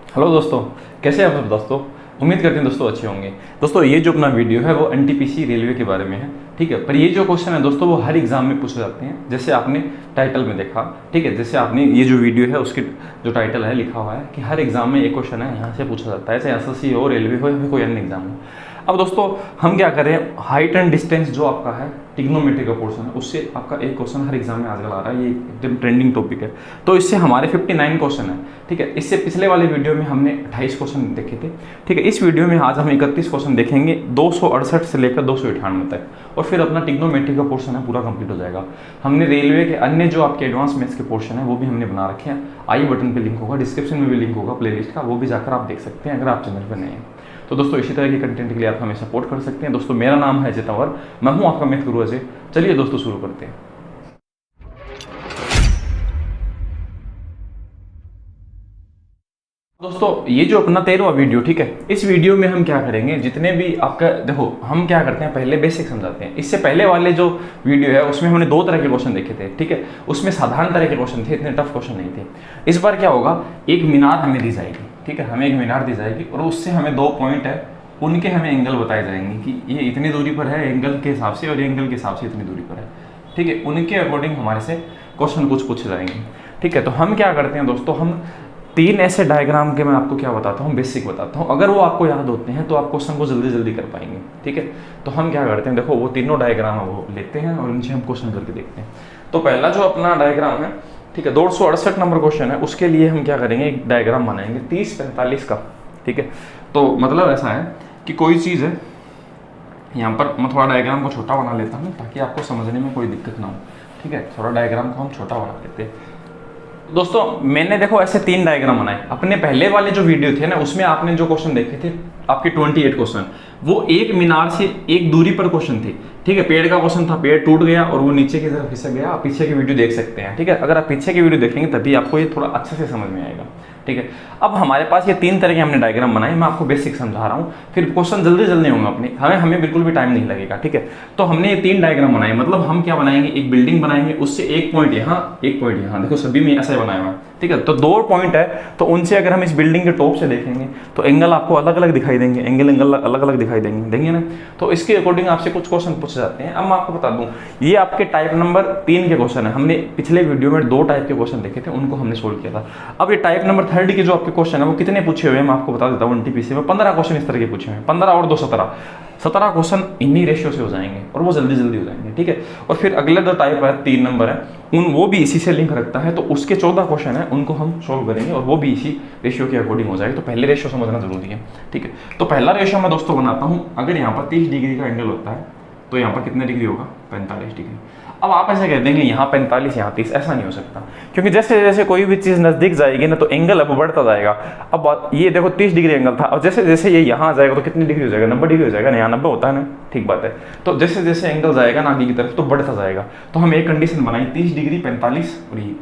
Hello दोस्तों, कैसे हैं आप सब दोस्तों। उम्मीद करते हैं दोस्तों अच्छे होंगे। दोस्तों ये जो अपना वीडियो है वो एनटीपीसी रेलवे के बारे में है, ठीक है। पर ये जो क्वेश्चन है दोस्तों वो हर एग्जाम में पूछे जाते हैं, जैसे आपने टाइटल में देखा, ठीक है। जैसे आपने ये जो वीडियो है उसके जो टाइटल है लिखा हुआ है कि हर एग्जाम में एक क्वेश्चन है यहाँ से पूछा जाता है, चाहे एसएससी हो, रेलवे हो या फिर कोई अन्य एग्जाम हो। अब दोस्तों हम क्या करें, हाइट एंड डिस्टेंस जो आपका है ट्रिग्नोमेट्री का पोर्शन है, उससे आपका एक क्वेश्चन हर एग्जाम में आजकल आ रहा है, ये एकदम ट्रेंडिंग टॉपिक है। तो इससे हमारे 59 क्वेश्चन है, ठीक है। इससे पिछले वाले वीडियो में हमने 28 क्वेश्चन देखे थे, ठीक है। इस वीडियो में आज हम 31 क्वेश्चन देखेंगे, 268 से लेकर 298 तक, और फिर अपना ट्रिग्नोमेट्री का पोर्शन है पूरा कंप्लीट हो जाएगा। हमने रेलवे के अन्य जो आपके एडवांस मैथ्स के पोर्शन है वो भी हमने बना रखे हैं। आई बटन पे लिंक होगा, डिस्क्रिप्शन में भी लिंक होगा प्लेलिस्ट का, वो भी जाकर आप देख सकते हैं अगर आप चैनल पर नए हैं। तो दोस्तों इसी तरह के कंटेंट के लिए आप हमें सपोर्ट कर सकते हैं। दोस्तों मेरा नाम है अजय तंवर, मैं हूं आपका मैथ गुरु अजय। चलिए दोस्तों शुरू करते हैं। दोस्तों ये जो अपना 13वां वीडियो, ठीक है, इस वीडियो में हम क्या करेंगे, जितने भी आपका देखो हम क्या करते हैं पहले बेसिक समझाते हैं। इससे पहले वाले जो वीडियो है उसमें हमने 2 तरह के क्वेश्चन देखे थे, ठीक है। उसमें साधारण तरह के क्वेश्चन थे, इतने टफ क्वेश्चन नहीं थे। इस बार क्या होगा, एक मीनार हमें दी जाएगी, ठीक है, हमें एक मीनार दी जाएगी और उससे हमें 2 पॉइंट है, उनके हमें एंगल बताए जाएंगे कि ये इतनी दूरी पर है एंगल के हिसाब से और ये एंगल के हिसाब से इतनी दूरी पर है, ठीक है। उनके अकॉर्डिंग हमारे से क्वेश्चन कुछ पूछे जाएंगे, ठीक है। तो हम क्या करते हैं दोस्तों, हम 3 ऐसे डायग्राम के मैं आपको क्या बताता हूँ, बेसिक बताता हूँ। अगर वो आपको याद होते हैं तो आप क्वेश्चन को जल्दी जल्दी कर पाएंगे, ठीक है। तो हम क्या करते हैं, देखो वो तीनों डायग्राम वो लेते हैं और उनसे हम क्वेश्चन करके देखते हैं। तो पहला जो अपना डायग्राम है, ठीक है, 268 नंबर क्वेश्चन है, उसके लिए हम क्या करेंगे, एक डायग्राम बनाएंगे 30-45 का, ठीक है। तो मतलब ऐसा है कि कोई चीज़ है, यहाँ पर मैं थोड़ा डायग्राम को छोटा बना लेता हूँ ताकि आपको समझने में कोई दिक्कत ना हो, ठीक है। थोड़ा डायग्राम को हम छोटा बना लेते हैं। दोस्तों मैंने देखो ऐसे 3 डायग्राम बनाए। अपने पहले वाले जो वीडियो थे ना उसमें आपने जो क्वेश्चन देखे थे आपके 28 क्वेश्चन, वो एक मीनार से एक दूरी पर क्वेश्चन थे, ठीक है। पेड़ का क्वेश्चन था, पेड़ टूट गया और वो नीचे की तरफ खिसक गया। आप पीछे की वीडियो देख सकते हैं, ठीक है। अगर आप पीछे की वीडियो देखेंगे तभी आपको ये थोड़ा अच्छे से समझ में आएगा, ठीक है। अब हमारे पास ये 3 तरह के हमने डायग्राम बनाए, मैं आपको बेसिक समझा रहा हूँ, फिर क्वेश्चन जल्दी जल्दी होंगे अपने, हमें बिल्कुल भी टाइम नहीं लगेगा, ठीक है। तो हमने ये 3 डायग्राम बनाए, मतलब हम क्या बनाएंगे, एक बिल्डिंग बनाएंगे, उससे एक पॉइंट यहाँ एक पॉइंट यहाँ, देखो सभी में ऐसा बनाया हुआ है, ठीक है। तो 2 पॉइंट है, तो उनसे अगर हम इस बिल्डिंग के टॉप से देखेंगे तो एंगल आपको अलग अलग दिखाई देंगे, एंगल अलग अलग दिखाई देंगे ना। तो इसके अकॉर्डिंग आपसे कुछ क्वेश्चन पूछे जाते हैं। अब मैं आपको बता दूं, ये आपके टाइप नंबर 3 के क्वेश्चन है। हमने पिछले वीडियो में 2 टाइप के क्वेश्चन देखे थे, उनको हमने सोल्व किया था। अब ये टाइप नंबर 3 के जो आपके क्वेश्चन है वो कितने पूछे हुए हैं मैं आपको बता देता हूँ। एनटीपीसी में 15 क्वेश्चन इस तरह के पूछे हुए हैं, 15 और 2 17 क्वेश्चन इन्हीं रेशियो से हो जाएंगे और वो जल्दी जल्दी हो जाएंगे, ठीक है। और फिर अगले जो टाइप है 3 नंबर है वो भी इसी से लिंक रखता है, तो उसके 14 क्वेश्चन है उनको हम सोल्व करेंगे और वो भी इसी रेशियो के अकॉर्डिंग हो जाएगी। तो पहले रेशियो समझना जरूरी है, ठीक है। तो पहला रेशियो मैं दोस्तों बनाता हूँ, अगर यहाँ पर 30 डिग्री का एंगल होता है तो यहाँ पर कितने डिग्री होगा, 45 डिग्री। अब आप ऐसे कह देंगे यहाँ 45 यहाँ 30, ऐसा नहीं हो सकता, क्योंकि जैसे जैसे कोई भी चीज़ नज़दीक जाएगी ना तो एंगल अब बढ़ता जाएगा। अब ये देखो 30 डिग्री एंगल था और जैसे जैसे ये यहाँ आ जाएगा तो कितनी डिग्री हो जाएगा, 90 डिग्री हो जाएगा ना, यहाँ 90 होता है ना, ठीक बात है। तो जैसे जैसे एंगल जाएगा ना आगे की तरफ तो बढ़ता जाएगा। तो हम एक कंडीशन बनाई 30 डिग्री 45 और ये,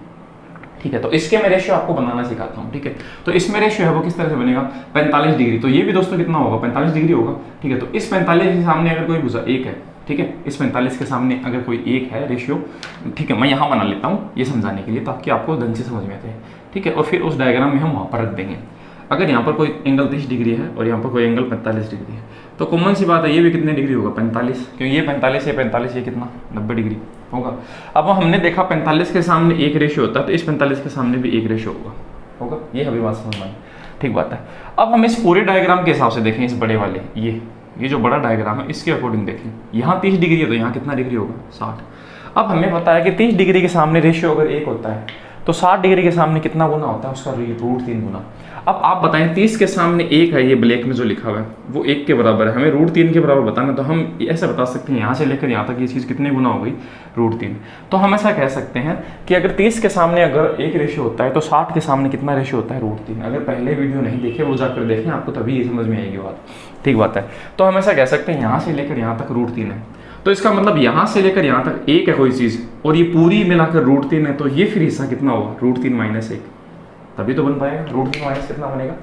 ठीक है। तो इसके मैं रेशियो आपको बनाना सिखाता हूँ, ठीक है। तो इसमें रेशियो है वो किस तरह से बनेगा, 45 डिग्री। तो ये भी दोस्तों कितना होगा, 45 डिग्री होगा, ठीक है। तो इस 45 के सामने अगर कोई भुजा 1 है, ठीक है, इस 45 के सामने अगर कोई 1 है रेशियो, ठीक है, मैं यहाँ बना लेता हूँ ये समझाने के लिए ताकि आपको ढंग से समझ में आते हैं, ठीक है। और फिर उस डायग्राम में हम वहाँ पर रख देंगे। अगर यहाँ पर कोई एंगल 30 डिग्री है और यहाँ पर कोई एंगल 45 डिग्री है तो कॉमन सी बात है ये भी कितने डिग्री होगा, 45, क्योंकि ये 45 है, 45 ये कितना 90 डिग्री होगा। अब हमने देखा 45 के सामने 1 रेशियो होता है, तो इस 45 के सामने भी 1 रेशियो होगा। ये अभी बात समझ में, ठीक बात है। अब हम इस पूरे डायग्राम के हिसाब से देखें, इस बड़े वाले ये जो बड़ा डायग्राम है इसके अकॉर्डिंग देखें, यहाँ 30 डिग्री है तो यहाँ कितना डिग्री होगा, 60। अब हमें पता है कि 30 डिग्री के सामने रेशियो अगर 1 होता है तो 60 डिग्री के सामने कितना गुना होता है, उसका √3 गुना। अब आप बताएं 30 के सामने 1 है, ये ब्लैक में जो लिखा हुआ है वो 1 के बराबर है, हमें √3 के बराबर बताना। तो हम ऐसे बता सकते हैं यहाँ से लेकर यहाँ तक ये चीज़ कितने गुना हो गई, √3। तो हम ऐसा कह सकते हैं कि अगर 30 के सामने अगर 1 रेशियो होता है तो 60 के सामने कितना रेशियो होता है, √3। अगर पहले वीडियो नहीं देखे वो जाकर देखें, आपको तभी ये समझ में आएगी बात, ठीक बात है। तो हम ऐसा कह सकते हैं यहाँ से लेकर यहाँ तक √3 है, तो इसका मतलब यहाँ से लेकर यहाँ तक 1 है कोई चीज़ और ये पूरी मिलाकर √3 है, तो ये फिर हिस्सा कितना होगा, √3 - 1, तभी तो बन पाएगा। √3 - कितना बनेगा,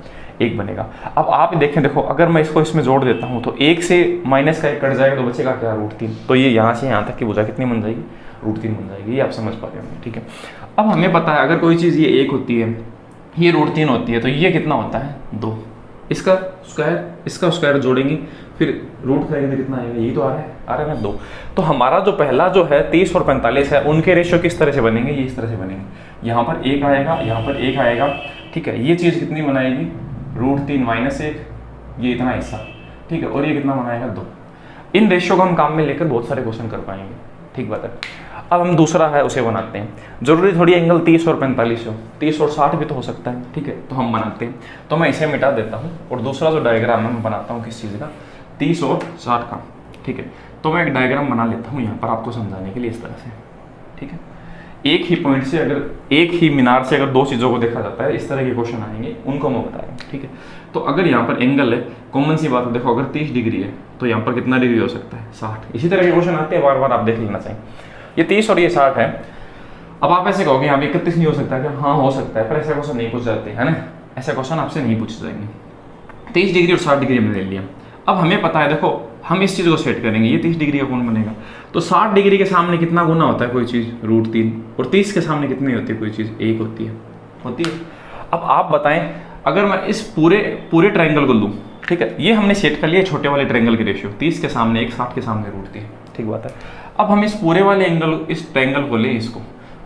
1 बनेगा। अब आप देखें, देखो अगर मैं इसको इसमें जोड़ देता हूँ तो 1 से माइनस का 1 कट जाएगा तो बचेगा क्या, √3। तो ये यहाँ से यहाँ तक की भुजा कितनी बन जाएगी, √3 बन जाएगी। ये आप समझ पा रहे होंगे, ठीक है। अब हमें पता है अगर कोई चीज़ ये 1 होती है ये √3 होती है, तो ये कितना होता है 2। इसका स्क्वायर जोड़ेंगे, फिर रूट करेंगे तो कितना आएगा, यही तो आ रहा है ना 2। तो हमारा जो पहला जो है 30 और 45 है, उनके रेशियो किस तरह से बनेंगे, ये इस तरह से बनेंगे। यहाँ पर 1 आएगा, यहाँ पर 1 आएगा, ठीक है। ये चीज़ कितनी बनाएगी, √3 - 1, ये इतना हिस्सा, ठीक है। और ये कितना बनाएगा 2। इन रेशियो को हम काम में लेकर बहुत सारे क्वेश्चन कर पाएंगे, ठीक बात है। अब हम दूसरा है उसे बनाते हैं। जरूरी थोड़ी एंगल 30 और 45 हो, 30 और 60 भी तो हो सकता है, ठीक है। तो हम बनाते हैं, तो मैं इसे मिटा देता हूँ और दूसरा जो डायग्राम है मैं बनाता हूँ किस चीज़ का, 30 और 60 का, ठीक है। तो मैं एक डायग्राम बना लेता हूँ यहाँ पर आपको समझाने के लिए इस तरह से, ठीक है। एक ही पॉइंट से अगर, एक ही मीनार से अगर दो चीज़ों को देखा जाता है, इस तरह के क्वेश्चन आएंगे, उनको मैं बता रहा हूँ, ठीक है। तो अगर यहाँ पर एंगल है, कॉमन सी बात है, देखो अगर 30 डिग्री है तो यहाँ पर कितना डिग्री हो सकता है, 60। इसी तरह के क्वेश्चन आते हैं, बार बार आप देख लेना चाहिए। ये 30 और ये 60 है। अब आप ऐसे कहोगे यहाँ 31 नहीं हो सकता क्या, हाँ हो सकता है, पर ऐसे क्वेश्चन नहीं पूछ जाते है ना, ऐसे क्वेश्चन आपसे नहीं पूछे जाएंगे। 30 डिग्री और 60 डिग्री हमने ले लिया। अब हमें पता है, देखो हम इस चीज़ को सेट करेंगे, ये 30 डिग्री का कौन बनेगा, तो 60 डिग्री के सामने कितना गुना होता है कोई चीज़, √3, और 30 के सामने कितनी होती है कोई चीज़, 1 होती है। अब आप बताएं, अगर मैं इस पूरे ट्रायंगल को लूँ, ठीक है, ये हमने सेट कर लिया छोटे वाले ट्रायंगल की रेशियो, 30 के सामने 1, 60 के सामने √3, ठीक बात है। अब हम इस पूरे वाले एंगल, इस ट्रायंगल को लें इसको,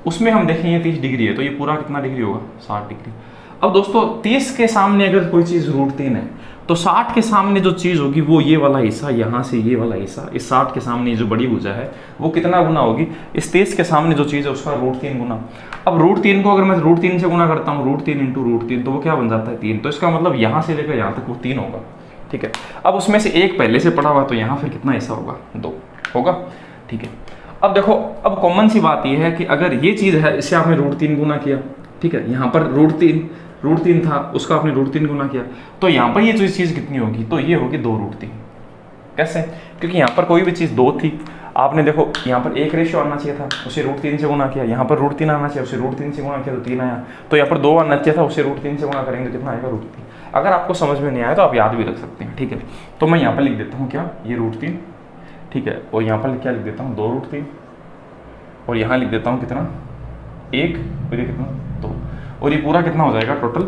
उसमें हम देखें ये 30 डिग्री है, तो ये पूरा कितना डिग्री होगा, 60 डिग्री। अब दोस्तों 30 के सामने अगर कोई चीज़ √3 है, तो 60 के सामने जो चीज़ होगी वो ये वाला हिस्सा, यहाँ से ये वाला हिस्सा, इस 60 के सामने जो बड़ी भुजा है वो कितना गुना होगी, इस 30 के सामने जो चीज़ है उसका √3 गुना। अब √3 को अगर मैं √3 से गुना करता हूँ, √3 × √3, तो वो क्या बन जाता है 3। तो इसका मतलब यहाँ से लेकर यहाँ तक वो 3 होगा, ठीक है। अब उसमें से एक पहले से पड़ा हुआ, तो यहाँ फिर कितना हिस्सा होगा, 2 होगा, ठीक है। अब देखो, अब कॉमन सी बात यह है कि अगर ये चीज़ है, इससे आपने √3 गुना किया, ठीक है, यहाँ पर √3 था, उसका आपने √3 गुना किया, तो यहाँ पर ये जो चीज़ कितनी होगी, तो ये होगी 2√3। कैसे, क्योंकि यहाँ पर कोई भी चीज़ 2 थी, आपने देखो यहाँ पर एक रेशियो आना चाहिए था, उसे √3 से गुना किया, यहाँ पर √3 आना चाहिए, उसे √3 से गुना किया तो 3 आया, तो यहाँ पर 2 आना चाहिए था, उसे √3 से गुना करेंगे कितना आएगा, √3। अगर आपको समझ में नहीं आया तो आप याद भी रख सकते हैं, ठीक है। तो मैं यहाँ पर लिख देता हूँ क्या, ये √3, ठीक है, और यहाँ पर क्या लिख देता हूँ, 2√3, और यहाँ लिख देता हूँ कितना, 1, और ये कितना, 2, और ये पूरा कितना हो जाएगा, टोटल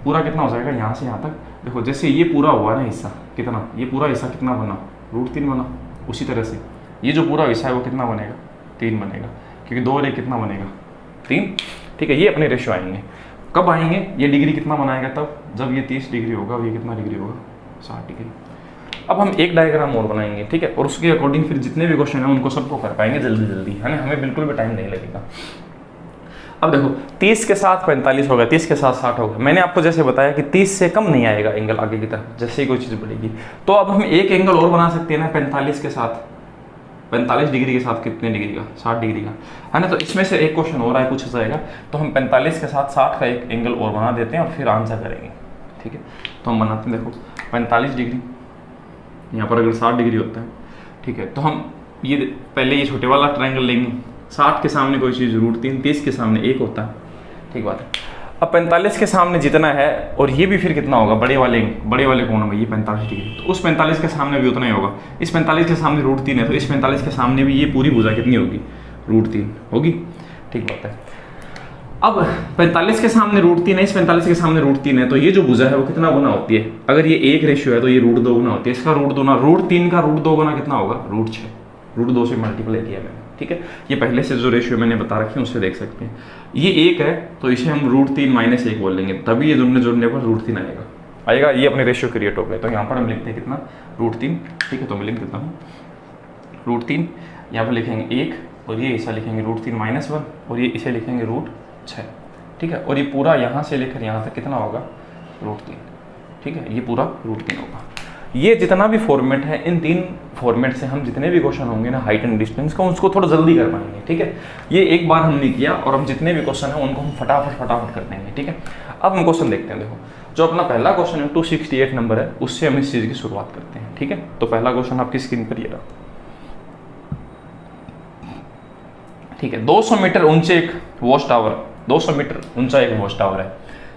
पूरा कितना हो जाएगा यहाँ से यहाँ तक। देखो जैसे ये पूरा हुआ ना हिस्सा, कितना, ये पूरा हिस्सा कितना बना, √3 बना। उसी तरह से ये जो पूरा हिस्सा है वो कितना बनेगा, 3 बनेगा, क्योंकि 2 और 1 कितना बनेगा, 3, ठीक है। ये अपने रेशियो आएंगे, कब आएंगे, ये डिग्री कितना बनाएगा तब, जब ये 30 डिग्री होगा और ये कितना डिग्री होगा, 60 डिग्री। अब हम एक डायग्राम और बनाएंगे, ठीक है, और उसके अकॉर्डिंग फिर जितने भी क्वेश्चन हैं उनको सबको कर पाएंगे जल्दी जल्दी, है ना, हमें बिल्कुल भी टाइम नहीं लगेगा। अब देखो 30 के साथ 45 हो गया, 30 के साथ 60 हो गया। मैंने आपको जैसे बताया कि 30 से कम नहीं आएगा एंगल आगे की तरफ, जैसे ही कोई चीज़ बढ़ेगी। तो अब हम एक एंगल और बना सकते हैं ना, 45 के साथ, 45 डिग्री के साथ कितने डिग्री का, 60 डिग्री का, है ना। तो इसमें से एक क्वेश्चन और आए पूछा जाएगा, तो हम 45 के साथ 60 का एक एंगल और बना देते हैं और फिर आंसर करेंगे, ठीक है। तो हम बनाते हैं, देखो 45 डिग्री, यहाँ पर अगर 60 डिग्री होता है, ठीक है, तो हम ये पहले ये छोटे वाला ट्रायंगल लेंगे, 60 के सामने कोई चीज़ √3, 30 के सामने 1 होता है, ठीक बात है। अब 45 के सामने जितना है, और ये भी फिर कितना होगा, बड़े वाले कोण में ये 45 डिग्री, तो उस 45 के सामने भी उतना ही होगा। इस 45 के सामने √3 है, तो इस 45 के सामने भी ये पूरी भुजा कितनी होगी, √3 होगी, ठीक बात है। अब 45 के सामने √3 है, इस 45 के सामने √3 है, तो ये जो भुजा है वो कितना गुना होती है, अगर ये एक रेशियो है तो ये √2 गुना होती है, इसका √3 का √2 गुना कितना होगा, √6, √2 से मल्टीप्लाई किया मैंने, ठीक है। ये पहले से जो रेशियो मैंने बता रखी है उससे देख सकते हैं। ये 1 है तो इसे हम √3 - 1 बोल लेंगे, तभी ये जुड़ने पर √3 आएगा। ये अपने रेशियो क्रिएट हो गए। तो यहाँ पर हम लिखते हैं कितना, √3, ठीक है। तो मैं लिख देता हूँ √3, यहाँ पर लिखेंगे 1, और ये हिस्सा लिखेंगे √3 - 1, और ये इसे लिखेंगे √6, ठीक है। और ये पूरा यहाँ से लेकर यहाँ तक कितना होगा, √3, ठीक है। ये पूरा √3 होगा। ये जितना भी फॉर्मेट है, इन 3 फॉर्मेट से हम जितने भी क्वेश्चन होंगे ना हाइट एंड डिस्टेंस का, उसको थोड़ा जल्दी कर पाएंगे, ठीक है। ये एक बार हमने किया, और हम जितने भी क्वेश्चन हैं उनको हम फटाफट कर देंगे, ठीक है। अब हम क्वेश्चन देखते हैं। देखो जो अपना पहला क्वेश्चन है 268 नंबर है, उससे हम इस चीज़ की शुरुआत करते हैं, ठीक है। तो पहला क्वेश्चन आपकी स्क्रीन पर ये रहा, ठीक है। 200 मीटर ऊंचे एक वॉच टावर, 200 मीटर ऊंचा एक वॉच टावर है,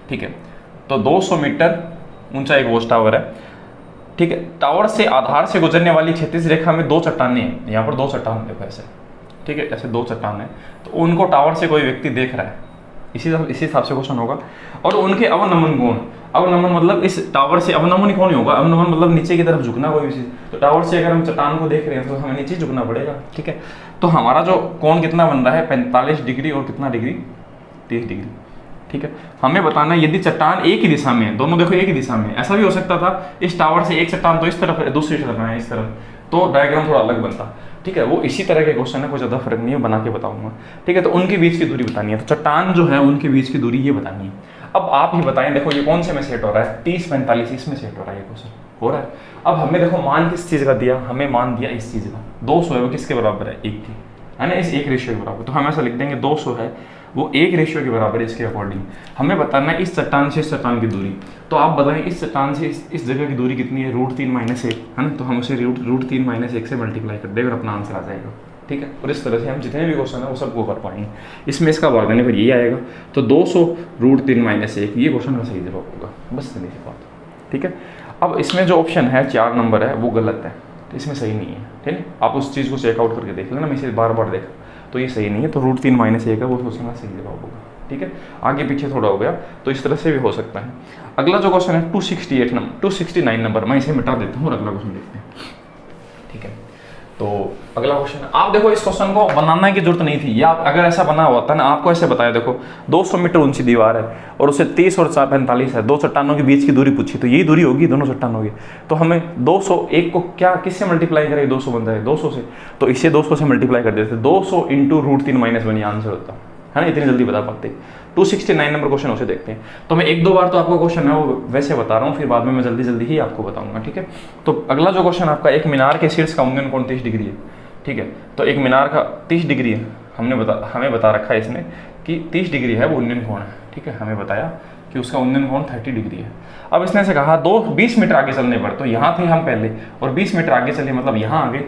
ठीक है। तो 200 मीटर ऊंचा एक वॉच टावर है, ठीक है। टावर से आधार से गुजरने वाली क्षैतिज रेखा में 2 चट्टानें हैं, यहाँ पर 2 चट्टान देखो ऐसे, ठीक है, ऐसे 2 चट्टान है। तो उनको टावर से कोई व्यक्ति देख रहा है, इसी हिसाब से क्वेश्चन होगा। और उनके अवनमन कोण, अवनमन मतलब इस टावर से अवनमन ही कौन ही होगा, अवनमन मतलब नीचे की तरफ झुकना कोई भी चीज। तो टावर से अगर हम चट्टान को देख रहे हैं तो हमें नीचे झुकना पड़ेगा, ठीक है। तो हमारा जो कोण कितना बन रहा है 45 डिग्री और कितना डिग्री 30 डिग्री, ठीक है। हमें बताना है यदि चट्टान एक ही दिशा में है, दोनों देखो एक ही दिशा में, ऐसा भी हो सकता था इस टावर से एक चट्टान तो इस तरफ है दूसरी तरफ है इस तरफ, तो डायग्राम थोड़ा अलग बनता, ठीक है। वो इसी तरह के क्वेश्चन है, कोई ज़्यादा फर्क नहीं है, बना के बताऊंगा, ठीक है। तो उनके बीच की दूरी बतानी है, तो चट्टान जो है उनके बीच की दूरी ये बतानी है। अब आप ही बताएं, देखो ये कौन से में सेट हो रहा है, 30-45 इसमें सेट हो रहा है, ये क्वेश्चन हो रहा है। अब हमें देखो मान किस चीज़ का दिया, हमें मान दिया इस चीज़ का 200 है, वो किसके बराबर है 1 की, है ना, इस 1 रेशियो के बराबर। तो हम ऐसा लिख देंगे 200 है वो 1 रेशियो के बराबर है, इसके अकॉर्डिंग हमें बताना है इस चट्टान से इस चट्टान की दूरी। तो आप बताएं इस चट्टान से इस जगह की दूरी कितनी है, √3 - 1 है ना, तो हम उसे √3 - 1 से मल्टीप्लाई कर देंगे और अपना आंसर आ जाएगा, ठीक है। और इस तरह से हम जितने भी क्वेश्चन है वो सबको कर पाएंगे। इसमें इसका भाग देने पर ये आएगा, तो 200 √3 - 1 ये क्वेश्चन का सही जवाब होगा, बस इतनी सी बात, ठीक है। अब इसमें जो ऑप्शन है 4 नंबर है वो गलत है, तो इसमें सही नहीं है, ठीक है। आप उस चीज़ को चेकआउट करके देख लेना, मैं इसे बार बार देखा तो ये सही नहीं है, तो √3 - 1 है वो क्वेश्चन का सही जवाब होगा, ठीक है। आगे पीछे थोड़ा हो गया तो इस तरह से भी हो सकता है। अगला जो क्वेश्चन है 269 नंबर, मैं इसे मिटा देता हूँ और अगला क्वेश्चन देखते हैं, ठीक है। तो अगला क्वेश्चन, आप देखो इस क्वेश्चन को बनाने की जरूरत नहीं थी, या अगर ऐसा बना हुआ था ना, आपको ऐसे बताया, देखो 200 मीटर ऊंची दीवार है और उसे 30 और 45 है, दो चट्टानों के बीच की दूरी पूछी, तो यही दूरी होगी दोनों चट्टानों की। तो हमें 201 को क्या किससे मल्टीप्लाई करें, 200 बनता है 200 से, तो इसे 200 से मल्टीप्लाई कर देते, 200 इंटू √3 - 1 आंसर होता है ना, इतनी जल्दी बता पाते। 269 नंबर क्वेश्चन उसे देखते हैं। तो मैं 1-2 बार तो आपको क्वेश्चन है वो वैसे बता रहा हूँ, फिर बाद में मैं जल्दी जल्दी ही आपको बताऊंगा, ठीक है। तो अगला जो क्वेश्चन आपका, एक मीनार के शीर्ष का उन्नयन कोण 30 डिग्री है, ठीक है। तो एक मीनार का 30 डिग्री है, हमें बता रखा है इसने कि 30 डिग्री है वो उन्नयन कोण है, ठीक है। हमें बताया कि उसका उन्नयन कोण 30 डिग्री है। अब इसने से कहा 20 मीटर आगे चलने पर, तो यहाँ थे हम पहले और 20 मीटर आगे चले मतलब यहाँ आगे,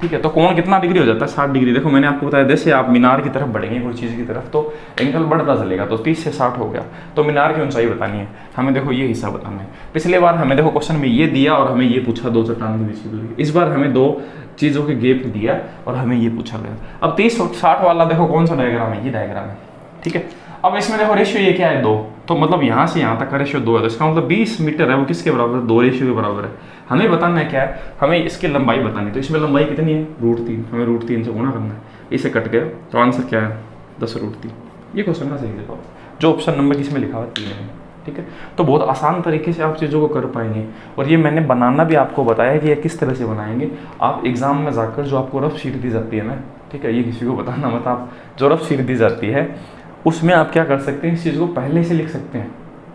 ठीक है। तो कोण कितना डिग्री हो जाता है, 60 डिग्री। देखो मैंने आपको बताया जैसे आप मीनार की तरफ बढ़ेंगे कोई चीज़ की तरफ तो एंगल बढ़ता चलेगा, तो 30 से 60 हो गया। तो मीनार की ऊंचाई बतानी है हमें, देखो ये हिस्सा बताना है। पिछले बार हमें देखो क्वेश्चन में ये दिया और हमें ये पूछा दो चट्टान के बीच की दूरी, इस बार हमें दो चीज़ों के गैप दिया और हमें ये पूछा गया। अब 30 और 60 वाला देखो कौन सा डायग्राम है, ये डायग्राम है, ठीक है। अब इसमें देखो रेशियो ये क्या है 2, तो मतलब यहाँ से यहाँ तक का रेशियो 2 है, तो इसका मतलब 20 मीटर है वो किसके बराबर है, 2 रेशियो के बराबर है। हमें बताना है क्या है, हमें इसकी लंबाई बतानी है। तो इसमें लंबाई कितनी है √3, हमें √3 से गुणा करना है, इसे कट गया तो आंसर क्या है 10√3। ये क्वेश्चन का सही जवाब जो ऑप्शन नंबर इसमें लिखा हुआ 3 है, ठीक है। तो बहुत आसान तरीके से आप चीज़ों को कर पाएंगे। और ये मैंने बनाना भी आपको बताया कि ये किस तरह से बनाएंगे। आप एग्जाम में जाकर जो आपको रफ शीट दी जाती है ना, ठीक है, ये किसी को बताना मत, आप जो रफ शीट दी जाती है उसमें आप क्या कर सकते हैं, इस चीज़ को पहले से लिख सकते हैं,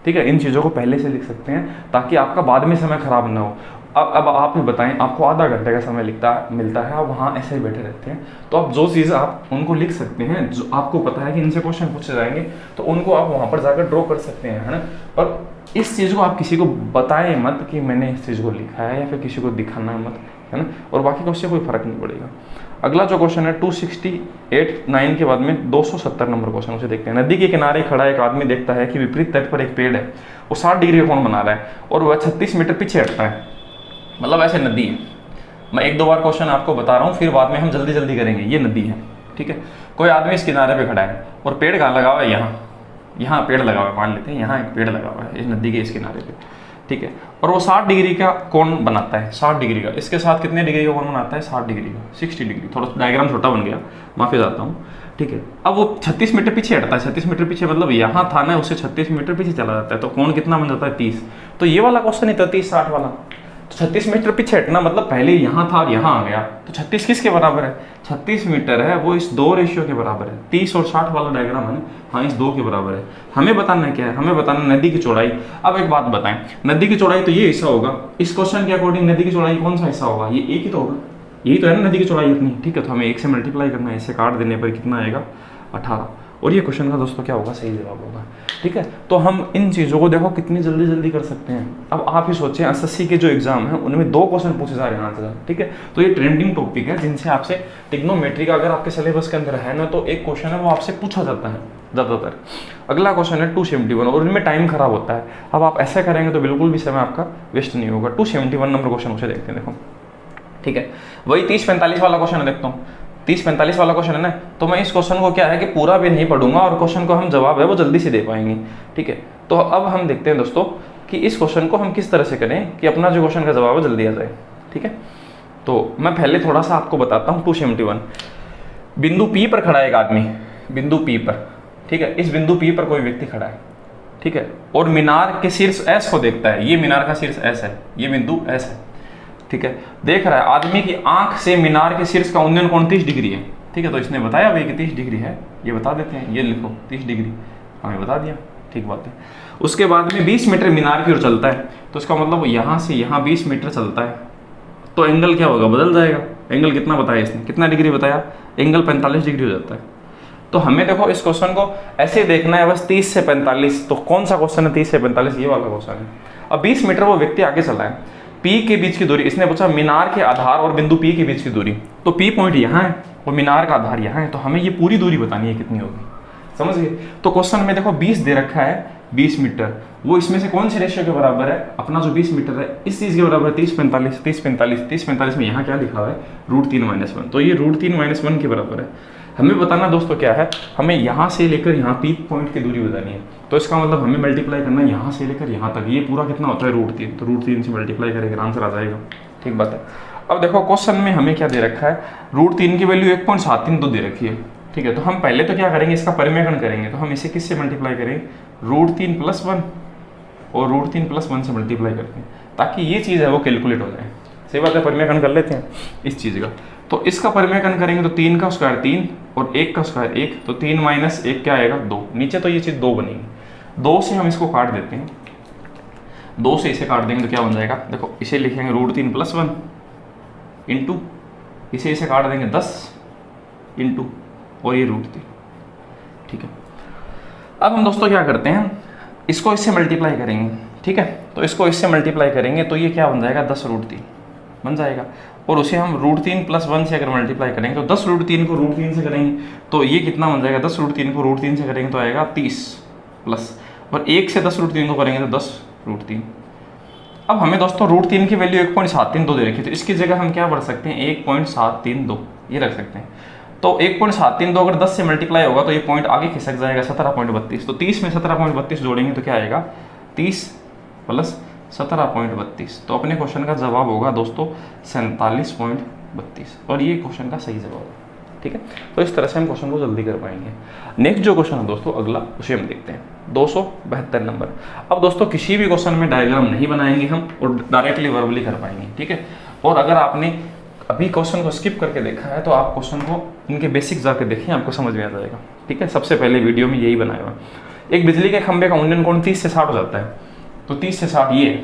ठीक है। इन चीज़ों को पहले से लिख सकते हैं ताकि आपका बाद में समय खराब ना हो। अब आप ही बताएं, आपको आधा घंटे का समय मिलता है, आप वहाँ ऐसे ही बैठे रहते हैं, तो आप जो चीज़ आप उनको लिख सकते हैं, जो आपको पता है कि इनसे क्वेश्चन पूछे जाएंगे, तो उनको आप वहाँ पर जाकर ड्रॉ कर सकते हैं, है ना। और इस चीज़ को आप किसी को बताएं मत कि मैंने इस चीज़ को लिखा है, या फिर किसी को दिखाना मत, है ना। और बाकी क्वेश्चन कोई फर्क नहीं पड़ेगा। अगला जो क्वेश्चन है 268-9 के बाद में 270 नंबर क्वेश्चन, उसे देखते हैं। नदी के किनारे खड़ा एक आदमी देखता है कि विपरीत तट पर एक पेड़ है, वो 60 डिग्री का कोण बना रहा है और वह 36 मीटर पीछे हटता है, मतलब ऐसे नदी है। मैं 1-2 बार क्वेश्चन आपको बता रहा हूँ, फिर बाद में हम जल्दी जल्दी करेंगे। ये नदी है, ठीक है। कोई आदमी इस किनारे पे खड़ा है और पेड़ कहाँ लगा हुआ है, यहाँ पेड़ लगा हुआ है, मान लेते हैं यहाँ एक पेड़ लगा हुआ है इस नदी के इस किनारे पे, ठीक है। और वो 60 डिग्री का कोण बनाता है, 60 डिग्री का। इसके साथ कितने डिग्री का कोण बनाता है, 60 डिग्री का, 60 डिग्री। थोड़ा डायग्राम छोटा बन गया, माफी चाहता हूँ, ठीक है। अब वो 36 मीटर पीछे हटता है, 36 मीटर पीछे मतलब यहाँ था ना, उससे 36 मीटर पीछे चला जाता है, तो कोण कितना बन जाता है 30। तो ये वाला क्वेश्चन ही था 30-60 वाला। तो 36 मीटर पीछे हटना मतलब पहले यहाँ था और यहाँ आ गया, तो 36 किसके बराबर है, 36 मीटर है वो इस 2 रेशियो के बराबर है। 30 और 60 वाला डायग्राम है ना, हाँ इस 2 के बराबर है। हमें बताना क्या है, हमें बताना नदी की चौड़ाई। अब एक बात बताएं, नदी की चौड़ाई तो ये हिस्सा होगा, इस क्वेश्चन के अकॉर्डिंग नदी की चौड़ाई कौन सा हिस्सा होगा, ये एक ही तो होगा, यही तो है ना नदी की चौड़ाई अपनी, ठीक है। तो हमें 1 से मल्टीप्लाई करना है, इसे काट देने पर कितना आएगा 18, और ये क्वेश्चन का दोस्तों क्या होगा, सही जवाब होगा, ठीक है। तो हम इन चीज़ों को देखो कितनी जल्दी जल्दी कर सकते हैं। अब आप ही सोचें SSC के जो एग्जाम है उनमें 2 क्वेश्चन पूछे जा रहे हैं आंसर, ठीक है। तो ये ट्रेंडिंग टॉपिक है जिनसे आपसे ट्रिग्नोमेट्री का अगर आपके सिलेबस के अंदर है ना, तो एक क्वेश्चन है वो आपसे पूछा जाता है ज़्यादातर। अगला क्वेश्चन है 271 और इनमें टाइम खराब होता है। अब आप ऐसा करेंगे तो बिल्कुल भी समय आपका वेस्ट नहीं होगा। 271 नंबर क्वेश्चन उसे देखते हैं, देखो, ठीक है। वही 30-45 वाला क्वेश्चन है, देखता हूँ 30-45 वाला क्वेश्चन है ना, तो मैं इस क्वेश्चन को क्या है कि पूरा भी नहीं पढ़ूंगा और क्वेश्चन को हम जवाब है वो जल्दी से दे पाएंगे, ठीक है। तो अब हम देखते हैं दोस्तों कि इस क्वेश्चन को हम किस तरह से करें कि अपना जो क्वेश्चन का जवाब है जल्दी आ जाए, ठीक है। तो मैं पहले थोड़ा सा आपको बताता हूँ। 271 बिंदु P पर खड़ा है एक आदमी, बिंदु P पर, ठीक है। इस बिंदु P पर कोई व्यक्ति खड़ा है, ठीक है, और मीनार के शीर्ष S को देखता है। ये मीनार का शीर्ष S है, ये बिंदु S है, ठीक है। देख रहा है आदमी की आंख से मीनार के शीर्ष का उन्नयन कोण 30 डिग्री है, ठीक है। तो इसने बताया भाई कि 30 डिग्री है, ये बता देते हैं, ये लिखो 30 डिग्री, हमें बता दिया, ठीक बात है। उसके बाद में 20 मीटर मीनार की ओर चलता है, तो इसका मतलब यहाँ से यहाँ 20 मीटर चलता है, तो एंगल क्या होगा, बदल जाएगा। एंगल कितना बताया इसने, कितना डिग्री बताया, एंगल 45 डिग्री हो जाता है। तो हमें देखो इस क्वेश्चन को ऐसे देखना है बस 30 से 45। तो कौन सा क्वेश्चन है 30 से 45, ये वाला क्वेश्चन है। अब 20 मीटर वो व्यक्ति आगे चला है, P के बीच की दूरी, इसने पूछा मीनार के आधार और बिंदु P के बीच की दूरी। तो P पॉइंट यहाँ है और मीनार का आधार यहाँ है, तो हमें ये पूरी दूरी बतानी है कितनी होगी, समझ गए। तो क्वेश्चन में देखो 20 दे रखा है, 20 मीटर, वो इसमें से कौन से रेशियो के बराबर है, अपना जो 20 मीटर है इस चीज़ के बराबर है 30-45, 30-45, 30-45 में यहाँ क्या लिखा हुआ है, √3-1, तो ये √3-1 के बराबर है। हमें बताना दोस्तों क्या है, हमें यहाँ से लेकर यहाँ P पॉइंट की दूरी बतानी है। तो इसका मतलब हमें मल्टीप्लाई करना है यहाँ से लेकर यहाँ तक, ये पूरा कितना होता है √3, तो √3 से मल्टीप्लाई करेंगे, आंसर आ जाएगा, ठीक बात है। अब देखो क्वेश्चन में हमें क्या दे रखा है, √3 की वैल्यू 1.732 दे रखी है, ठीक है। तो हम पहले तो क्या करेंगे, इसका परिमेयकरण करेंगे। तो हम इसे किससे मल्टीप्लाई करें, √3+1 और √3+1 से मल्टीप्लाई करते हैं, ताकि ये चीज़ है वो कैलकुलेट हो जाए। सही बात है, परिमेयकरण कर लेते हैं इस चीज़ का। तो इसका परिमेयकरण करेंगे तो 3 का स्क्वायर 3 और 1 का स्क्वायर 1, तो 3 - 1 क्या आएगा, 2। नीचे तो ये चीज़ 2 बनेगी, 2 से हम इसको काट देते हैं, 2 से इसे काट देंगे तो क्या बन जाएगा, देखो इसे लिखेंगे √3+1 इंटू, इसे काट देंगे 10 इंटू, और ये √3, ठीक है। अब हम दोस्तों क्या करते हैं, इसको इससे मल्टीप्लाई करेंगे, ठीक है। तो इसको इससे मल्टीप्लाई करेंगे तो ये क्या बन जाएगा, 10√3 बन जाएगा। और उसे हम √3+1 से अगर मल्टीप्लाई करेंगे तो 10√3 को √3 से करेंगे तो ये कितना बन जाएगा, 10√3 को √3 से करेंगे तो आएगा 30 प्लस, और 1 से 10√3 को करेंगे तो 10√3। अब हमें दोस्तों √3 की वैल्यू 1.732 दे रखी है, तो इसकी जगह हम क्या भर सकते हैं, 1.732 ये रख सकते हैं। तो 1.732 अगर 10 से मल्टीप्लाई होगा तो ये पॉइंट आगे खिसक जाएगा 17.32। तो 30 में 17.32 जोड़ेंगे तो क्या आएगा, 30 प्लस 17.32। तो अपने क्वेश्चन का जवाब होगा दोस्तों 47.32, और ये क्वेश्चन का सही जवाब है, ठीक है। तो इस तरह से हम क्वेश्चन को जल्दी कर पाएंगे। नेक्स्ट जो क्वेश्चन है दोस्तों अगला, उसे हम देखते हैं 272 नंबर। अब दोस्तों किसी भी क्वेश्चन में डायग्राम नहीं बनाएंगे हम, और डायरेक्टली वर्बली कर पाएंगे, ठीक है। और अगर आपने अभी क्वेश्चन को स्किप करके देखा है तो आप क्वेश्चन को इनके बेसिक जाके देखें, आपको समझ में आ जाएगा, ठीक है। सबसे पहले वीडियो में यही बनाया हुआ, एक बिजली के खंभे का उन्नयन कोण 30 से 60 हो जाता है, तो 30 से 60 ये है।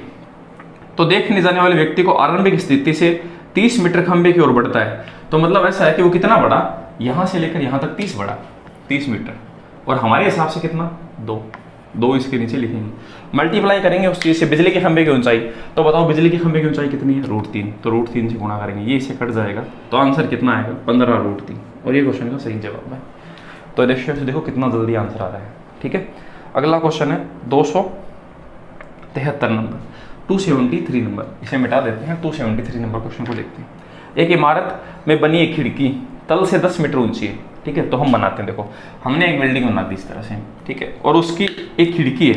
तो देखने जाने वाले व्यक्ति को आरंभिक स्थिति से 30 मीटर खंभे की ओर बढ़ता है, तो मतलब ऐसा है कि वो कितना बढ़ा, यहाँ से लेकर यहाँ तक 30 बढ़ा, 30 मीटर, और हमारे हिसाब से कितना, 2 इसके नीचे लिखेंगे, मल्टीप्लाई करेंगे उस चीज़ से, बिजली के खंभे की ऊंचाई। तो बताओ बिजली के खंभे की ऊंचाई कितनी है, √3, तो √3 से गुणा करेंगे, ये इसे कट जाएगा, तो आंसर कितना आएगा, 15√3, और ये क्वेश्चन का सही जवाब है। तो रेशियो से देखो कितना जल्दी आंसर आ रहा है, ठीक है। अगला क्वेश्चन है 273 नंबर, 273 नंबर, इसे मिटा देते हैं। 273 नंबर क्वेश्चन को देखते हैं। एक इमारत में बनी एक खिड़की तल से 10 मीटर ऊंची है, ठीक है। तो हम बनाते हैं, देखो हमने एक बिल्डिंग बना दी इस तरह से, ठीक है, और उसकी एक खिड़की है,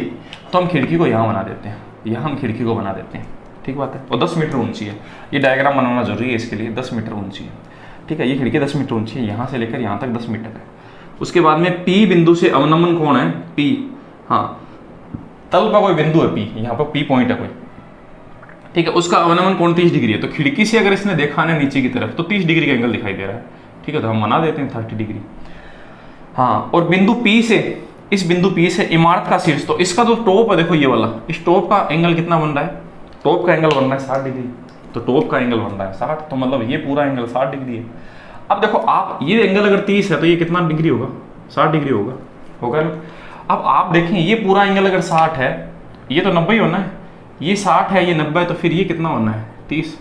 तो हम खिड़की को यहाँ बना देते हैं, यहाँ हम खिड़की को बना देते हैं, ठीक बात है। और 10 मीटर ऊंची है, ये डायग्राम बनाना जरूरी है इसके लिए, 10 मीटर ऊंची है, ठीक है। ये खिड़की 10 मीटर ऊंची है, यहाँ से लेकर यहाँ तक 10 मीटर है। उसके बाद में P बिंदु से अवनमन कोण है P, हाँ तल का कोई बिंदु है P, यहाँ पर P पॉइंट है कोई, ठीक है, उसका अवनमन कोण 30 डिग्री है। तो खिड़की से अगर इसने देखा है नीचे की तरफ तो 30 डिग्री का एंगल दिखाई दे रहा है, ठीक है, तो हम बना देते हैं 30 डिग्री। हाँ, और बिंदु P से, इस बिंदु P से इमारत का शीर्ष, तो इसका जो टॉप है देखो ये वाला, इस टॉप का एंगल कितना बन रहा है, टॉप का एंगल बन रहा है 60 डिग्री, तो टॉप का एंगल बन रहा है 60, तो मतलब ये पूरा एंगल 60 डिग्री है। अब देखो आप, ये एंगल अगर 30 है तो ये कितना डिग्री होगा, 60 डिग्री होगा ना। अब आप देखें ये पूरा एंगल अगर 60 है, ये तो 90 ही होना है, ये 60 है, ये 90 है, तो फिर ये कितना होना है, 30।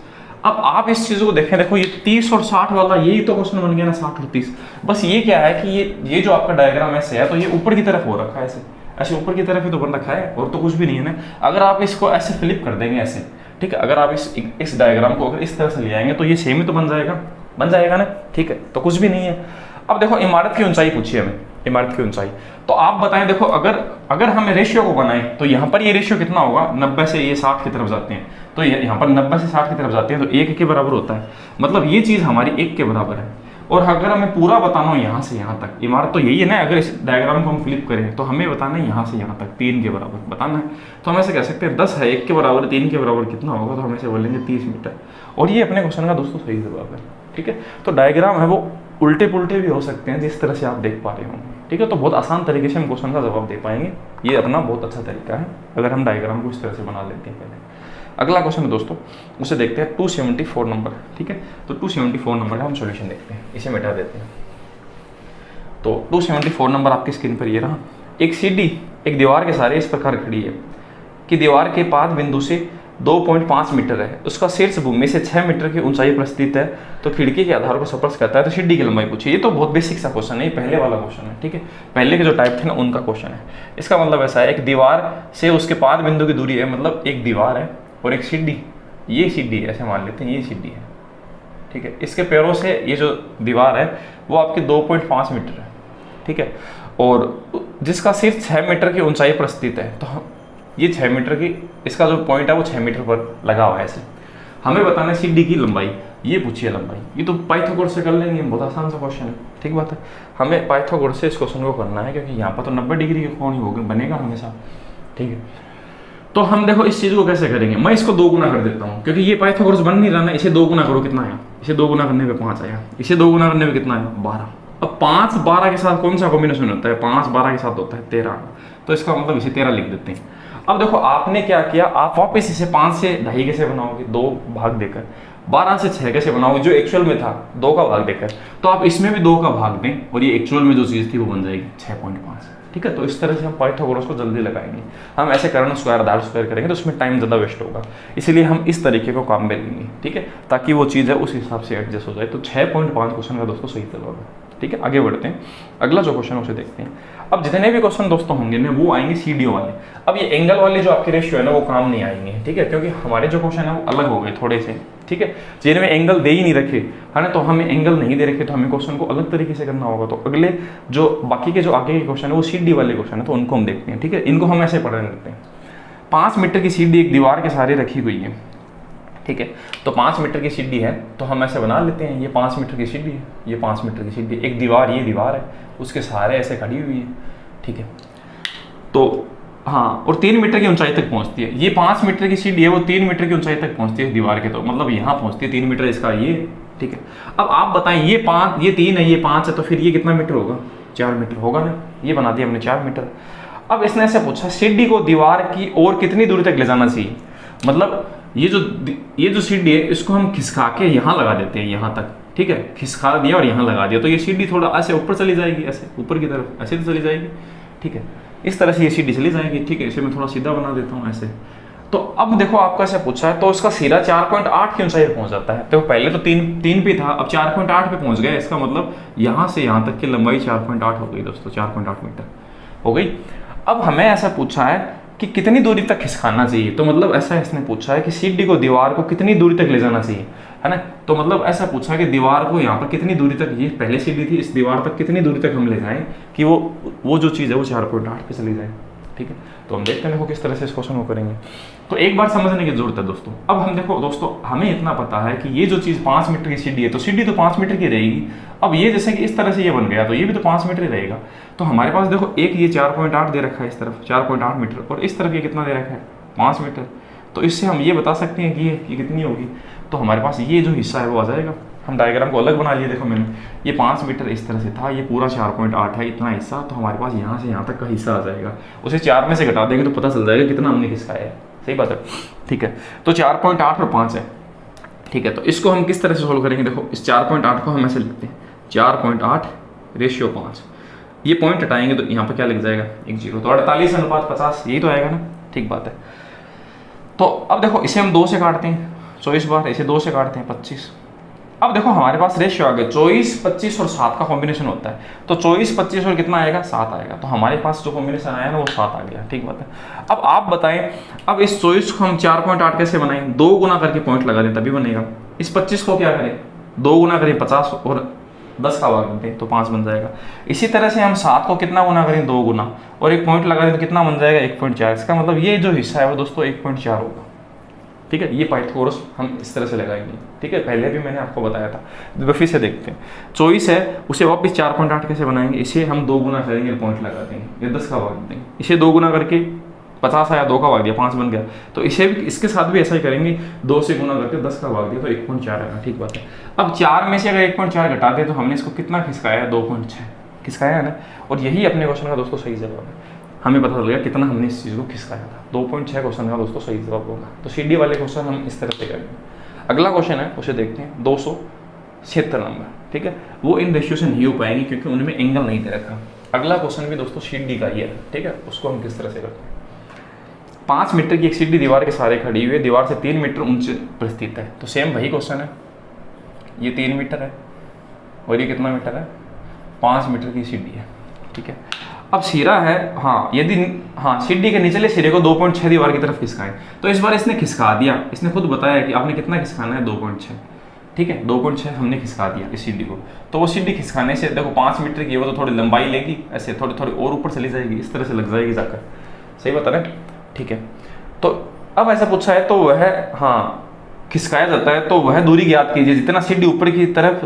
अब आप इस चीज़ को देखें, देखो ये 30 और 60 वाला यही तो क्वेश्चन बन गया ना, 60 और 30। बस ये क्या है कि ये जो आपका डायग्राम ऐसे है तो ये ऊपर की तरफ हो रखा है, ऐसे ऊपर की तरफ ही तो बन रखा है, और तो कुछ भी नहीं है ना। अगर आप इसको ऐसे फ्लिप कर देंगे ऐसे, ठीक है, अगर आप इस डायग्राम को अगर इस तरह से ले आएंगे तो ये सेम ही तो बन जाएगा, बन जाएगा ना, ठीक है। तो कुछ भी नहीं है। अब देखो इमारत की ऊंचाई पूछी हमें, इमारत की ऊंचाई, तो आप बताएं, देखो अगर हमें रेशियो को बनाएं तो यहाँ पर ये रेशियो कितना होगा, 90 से ये 60 की तरफ जाते हैं, तो यहाँ पर 90 से 60 की तरफ जाते हैं तो 1 के बराबर होता है, मतलब ये चीज़ हमारी 1 के बराबर है। और अगर हमें पूरा बताना हो यहाँ से यहाँ तक, इमारत तो यही है ना, अगर इस डायग्राम को हम फ्लिप करें तो हमें बताना है यहाँ से यहाँ तक 3 के बराबर बताना है। तो हम ऐसे कह सकते हैं 10 है 1 के बराबर, 3 के बराबर कितना होगा, तो हम ऐसे बोलेंगे 30 मीटर। और ये अपने क्वेश्चन का दोस्तों सही जवाब है, ठीक है। तो डायग्राम है वो उल्टे पुल्टे भी हो सकते हैं जिस तरह से आप देख पा रहे होंगे, ठीक है। तो बहुत आसान तरीके से हम क्वेश्चन का जवाब दे पाएंगे, ये अपना बहुत अच्छा तरीका है अगर हम डायग्राम को इस तरह से बना लेते हैं। पहले अगला क्वेश्चन है दोस्तों, उसे देखते हैं 274 नंबर, ठीक है। तो 274 नंबर का हम सॉल्यूशन देखते हैं, इसे मिटा देते हैं। तो 274 नंबर आपकी स्क्रीन पर ये रहा। एक सीढ़ी एक दीवार के सहारे इस प्रकार खड़ी है कि दीवार के पाद बिंदु से 2.5 मीटर है, उसका शीर्ष भूमि से 6 मीटर की ऊंचाई पर स्थित है, तो खिड़की के आधार को स्पर्श करता है, तो सीढ़ी की लंबाई पूछी। ये तो बहुत बेसिक सा क्वेश्चन है, ये पहले वाला क्वेश्चन है, ठीक है। पहले के जो टाइप थे ना उनका क्वेश्चन है। इसका मतलब ऐसा है, एक दीवार से उसके पाद बिंदु की दूरी है, मतलब एक दीवार है और एक सीढ़ी, ये सीढ़ी है, ऐसे मान लेते हैं ये सीढ़ी है, ठीक है। इसके पैरों से ये जो दीवार है वो आपकी 2.5 मीटर है, ठीक है, और जिसका शीर्ष 6 मीटर की ऊंचाई पर स्थित है, तो ये 6 मीटर की, इसका जो पॉइंट है वो 6 मीटर पर लगा हुआ है ऐसे। हमें बताना है सीढ़ी की लंबाई, ये पूछिए लंबाई, ये तो पाइथागोरस से कर लेंगे, बहुत आसान सा क्वेश्चन है, ठीक बात है। हमें पाइथागोरस से इस क्वेश्चन को करना है, क्योंकि यहाँ पर तो 90 डिग्री का कोण ही होगा, बनेगा हमेशा, ठीक है। तो हम देखो इस चीज़ को कैसे करेंगे, मैं इसको 2 गुना कर देता हूँ, क्योंकि ये पाइथागोरस बन नहीं रहा ना, इसे 2 गुना करो कितना आया, इसे 2 गुना करने पे 5 आया, इसे 2 गुना करने पे कितना आया 12। अब 5 12 के साथ कौन सा कॉम्बिनेशन होता है, 5 12 के साथ होता है 13, तो इसका मतलब इसे 13 लिख देते हैं। अब देखो आपने क्या किया, आप वापस इसे 5 से 2.5 कैसे बनाओगे, 2 भाग देकर, 12 से 6 कैसे बनाओगे, जो एक्चुअल में था 2 का भाग देकर, तो आप इसमें भी 2 का भाग दें और ये एक्चुअल में जो चीज़ थी वो बन जाएगी 6.5, ठीक है। तो इस तरह से हम पाइथागोरस को जल्दी लगाएंगे। हम ऐसे करण स्क्वायर आधार स्क्वायर करेंगे तो उसमें टाइम ज़्यादा वेस्ट होगा, इसलिए हम इस तरीके को काम में लेंगे, ठीक है, ताकि वो चीज़ है उस हिसाब से एडजस्ट हो जाए। तो 6.5 क्वेश्चन का दोस्तों सही जवाब है, ठीक है। आगे बढ़ते हैं, अगला जो क्वेश्चन उसे देखते हैं। अब जितने भी क्वेश्चन दोस्तों होंगे ना वो आएंगे सीडीओ वाले। अब ये एंगल वाले जो आपके रेशियो है ना वो काम नहीं आएंगे, ठीक है, क्योंकि हमारे जो क्वेश्चन है वो अलग हो गए थोड़े से, ठीक है। जिनमें एंगल दे ही नहीं रखे है ना, तो हमें एंगल नहीं दे रखे, तो हमें क्वेश्चन को अलग तरीके से करना होगा। तो अगले जो बाकी के जो आगे के क्वेश्चन है वो सीडी वाले क्वेश्चन है, तो उनको हम देखते हैं, ठीक है। इनको हम ऐसे पढ़ने लगते हैं। 5 मीटर की सीढ़ी एक दीवार के सहारे रखी हुई है, ठीक है। तो 5 मीटर की सीढ़ी है, तो हम ऐसे बना लेते हैं, ये 5 मीटर की सीढ़ी है, ये 5 मीटर की सीढ़ी, एक दीवार, ये दीवार है, उसके सहारे ऐसे खड़ी हुई है, ठीक है। तो हाँ, और 3 मीटर की ऊंचाई तक पहुंचती है। ये 5 मीटर की सीढ़ी है, वो 3 मीटर की ऊंचाई तक पहुंचती है दीवार के, तो मतलब यहाँ पहुंचती है 3 मीटर इसका ये, ठीक है। अब आप बताएं, ये 5, ये 3 है, ये 5 है, तो फिर ये कितना मीटर होगा, 4 मीटर होगा ना, ये बना दिया हमने 4 मीटर। अब इसने ऐसे पूछा सीढ़ी को दीवार की ओर कितनी दूरी तक ले जाना चाहिए, मतलब ये जो सीढ़ी है इसको हम खिसका के यहाँ लगा देते हैं, यहाँ तक, ठीक है, खिसका दिया और यहाँ लगा दिया, तो ये सीढ़ी थोड़ा ऐसे ऊपर चली जाएगी, ऐसे ऊपर की तरफ ऐसे तो चली जाएगी, ठीक है, इस तरह से ये सीढ़ी चली जाएगी, ठीक है। इसे मैं थोड़ा सीधा बना देता हूँ ऐसे। तो अब देखो आपका ऐसे पूछा है, तो इसका सिरा 4.8 की ऊंचाई पर पहुंच जाता है, तो पहले तो 3 पे था, अब 4.8 पे पहुंच गया, इसका मतलब यहाँ से यहाँ तक की लंबाई 4.8 हो गई दोस्तों, 4.8 मीटर हो गई। अब हमें ऐसा पूछा है कि कितनी दूरी तक खिसकाना चाहिए, तो मतलब ऐसा इसने पूछा है कि सीढ़ी को दीवार को कितनी दूरी तक ले जाना चाहिए, है ना। तो मतलब ऐसा पूछा है कि दीवार को यहाँ पर कितनी दूरी तक, ये पहले सीढ़ी थी, इस दीवार तक कितनी दूरी तक हम ले जाएं कि वो जो चीज़ है वो 4.8 पे चली जाए, ठीक है। तो हम देखते हैं देखो किस तरह से इस क्वेश्चन को करेंगे। तो एक बार समझने की जरूरत है दोस्तों। अब हम देखो दोस्तों, हमें इतना पता है कि ये जो चीज़ 5 मीटर की सीढ़ी है, तो सीढ़ी तो 5 मीटर की रहेगी। अब ये जैसे कि इस तरह से ये बन गया, तो ये भी तो 5 मीटर ही रहेगा। तो हमारे पास देखो एक ये 4.8 दे रखा है, इस तरफ 4.8 मीटर, और इस तरफ ये कितना दे रखा है 5 मीटर। तो इससे हम ये बता सकते हैं कि ये कितनी होगी। तो हमारे पास ये जो हिस्सा है वो आ जाएगा। हम डायग्राम को अलग बना लिए, देखो मैंने ये 5 मीटर इस तरह से था, ये पूरा 4.8 है इतना हिस्सा, तो हमारे पास यहाँ से यहाँ तक का हिस्सा आ जाएगा। उसे 4 में से घटा देंगे तो पता चल जाएगा कितना हमने खिसकाया है, सही बात है, ठीक है। तो 4.8 और 5 है, ठीक है। तो इसको हम किस तरह से सोल्व करेंगे, देखो इस 4.8 को हम ऐसे लिखते हैं 4.8 रेशियो 5, ये पॉइंट हटाएंगे तो यहाँ पर क्या लिख जाएगा 1 0, तो 48:50, यही तो आएगा ना, ठीक बात है। तो अब देखो इसे हम 2 से काटते हैं 24 बार, इसे 2 से काटते हैं 25। अब देखो हमारे पास रेशियो आ गया 24 25 और 7 का कॉम्बिनेशन होता है, तो 24 25 और कितना आएगा 7 आएगा, तो हमारे पास जो कॉम्बिनेशन आया ना वो 7 आ गया, ठीक बात है। अब आप बताएं, अब इस 24 को हम 4.8 कैसे बनाएं, 2 गुना करके पॉइंट लगा दें तभी बनेगा। इस 25 को क्या करें 2 गुना करें 50 और 10 का भाग दें तो 5 बन जाएगा। इसी तरह से हम 7 को कितना गुना करें 2 गुना और एक पॉइंट लगा दें तो कितना बन जाएगा 1.4। इसका मतलब ये जो हिस्सा है वो दोस्तों 1.4 होगा। ठीक है, ये पाइथागोरस हम इस तरह से लगाएंगे। ठीक है, पहले भी मैंने आपको बताया था, फिर से देखते हैं। 24 है उसे वापस 4.8 कैसे बनाएंगे, इसे हम 2 गुना करेंगे, पॉइंट लगा देंगे, ये 10 का भाग देंगे, इसे 2 गुना करके 50 आया, 2 का भाग दिया 5 बन गया। तो इसे भी इसके साथ भी ऐसा ही करेंगे, 2 से गुना करके 10 का भाग दिया तो 1.4 आएगा। ठीक बात है। अब 4 में से अगर 1.4 घटा दे तो हमने इसको कितना खिसकाया है 2.6 खिसकाया है ना। और यही अपने क्वेश्चन का दोस्तों सही जवाब है। हमें पता चल गया कितना हमने इस चीज़ को खिसकाया था। 2.6 क्वेश्चन का दोस्तों सही जवाब होगा। तो सीडी वाले क्वेश्चन हम इस तरह से करेंगे। अगला क्वेश्चन है उसे देखते हैं 276 नंबर। ठीक है, वो इन रेशियो से नहीं हो पाएंगे क्योंकि उनमें एंगल नहीं दे रखा। अगला क्वेश्चन भी दोस्तों सीडी का ही है। ठीक है, उसको हम किस तरह से करते हैं। 5 मीटर की एक सीडी दीवार के सहारे खड़ी हुई है, दीवार से 3 मीटर ऊंचे पर स्थित है। तो सेम वही क्वेश्चन है, ये 3 मीटर है और ये कितना मीटर है 5 मीटर की सीडी है। ठीक है, अब सिरा है, हाँ यदि सीडी के निचले सिरे को 2.6 दीवार की तरफ खिसकाएं तो इस बार इसने खिसका दिया। इसने खुद बताया कि आपने कितना खिसकाना है 2.6। ठीक है, 2.6 हमने खिसका दिया इस सीडी को। तो वो सीडी खिसकाने से देखो 5 मीटर की वो तो थोड़ी लंबाई लेगी, ऐसे थोड़ी थोड़ी और ऊपर चली जाएगी, इस तरह से लग जाएगी जाकर। सही बता रहे। ठीक है, तो अब ऐसा पूछा है तो वह खिसकाया जाता है तो वह दूरी ज्ञात कीजिए जितना सीडी ऊपर की तरफ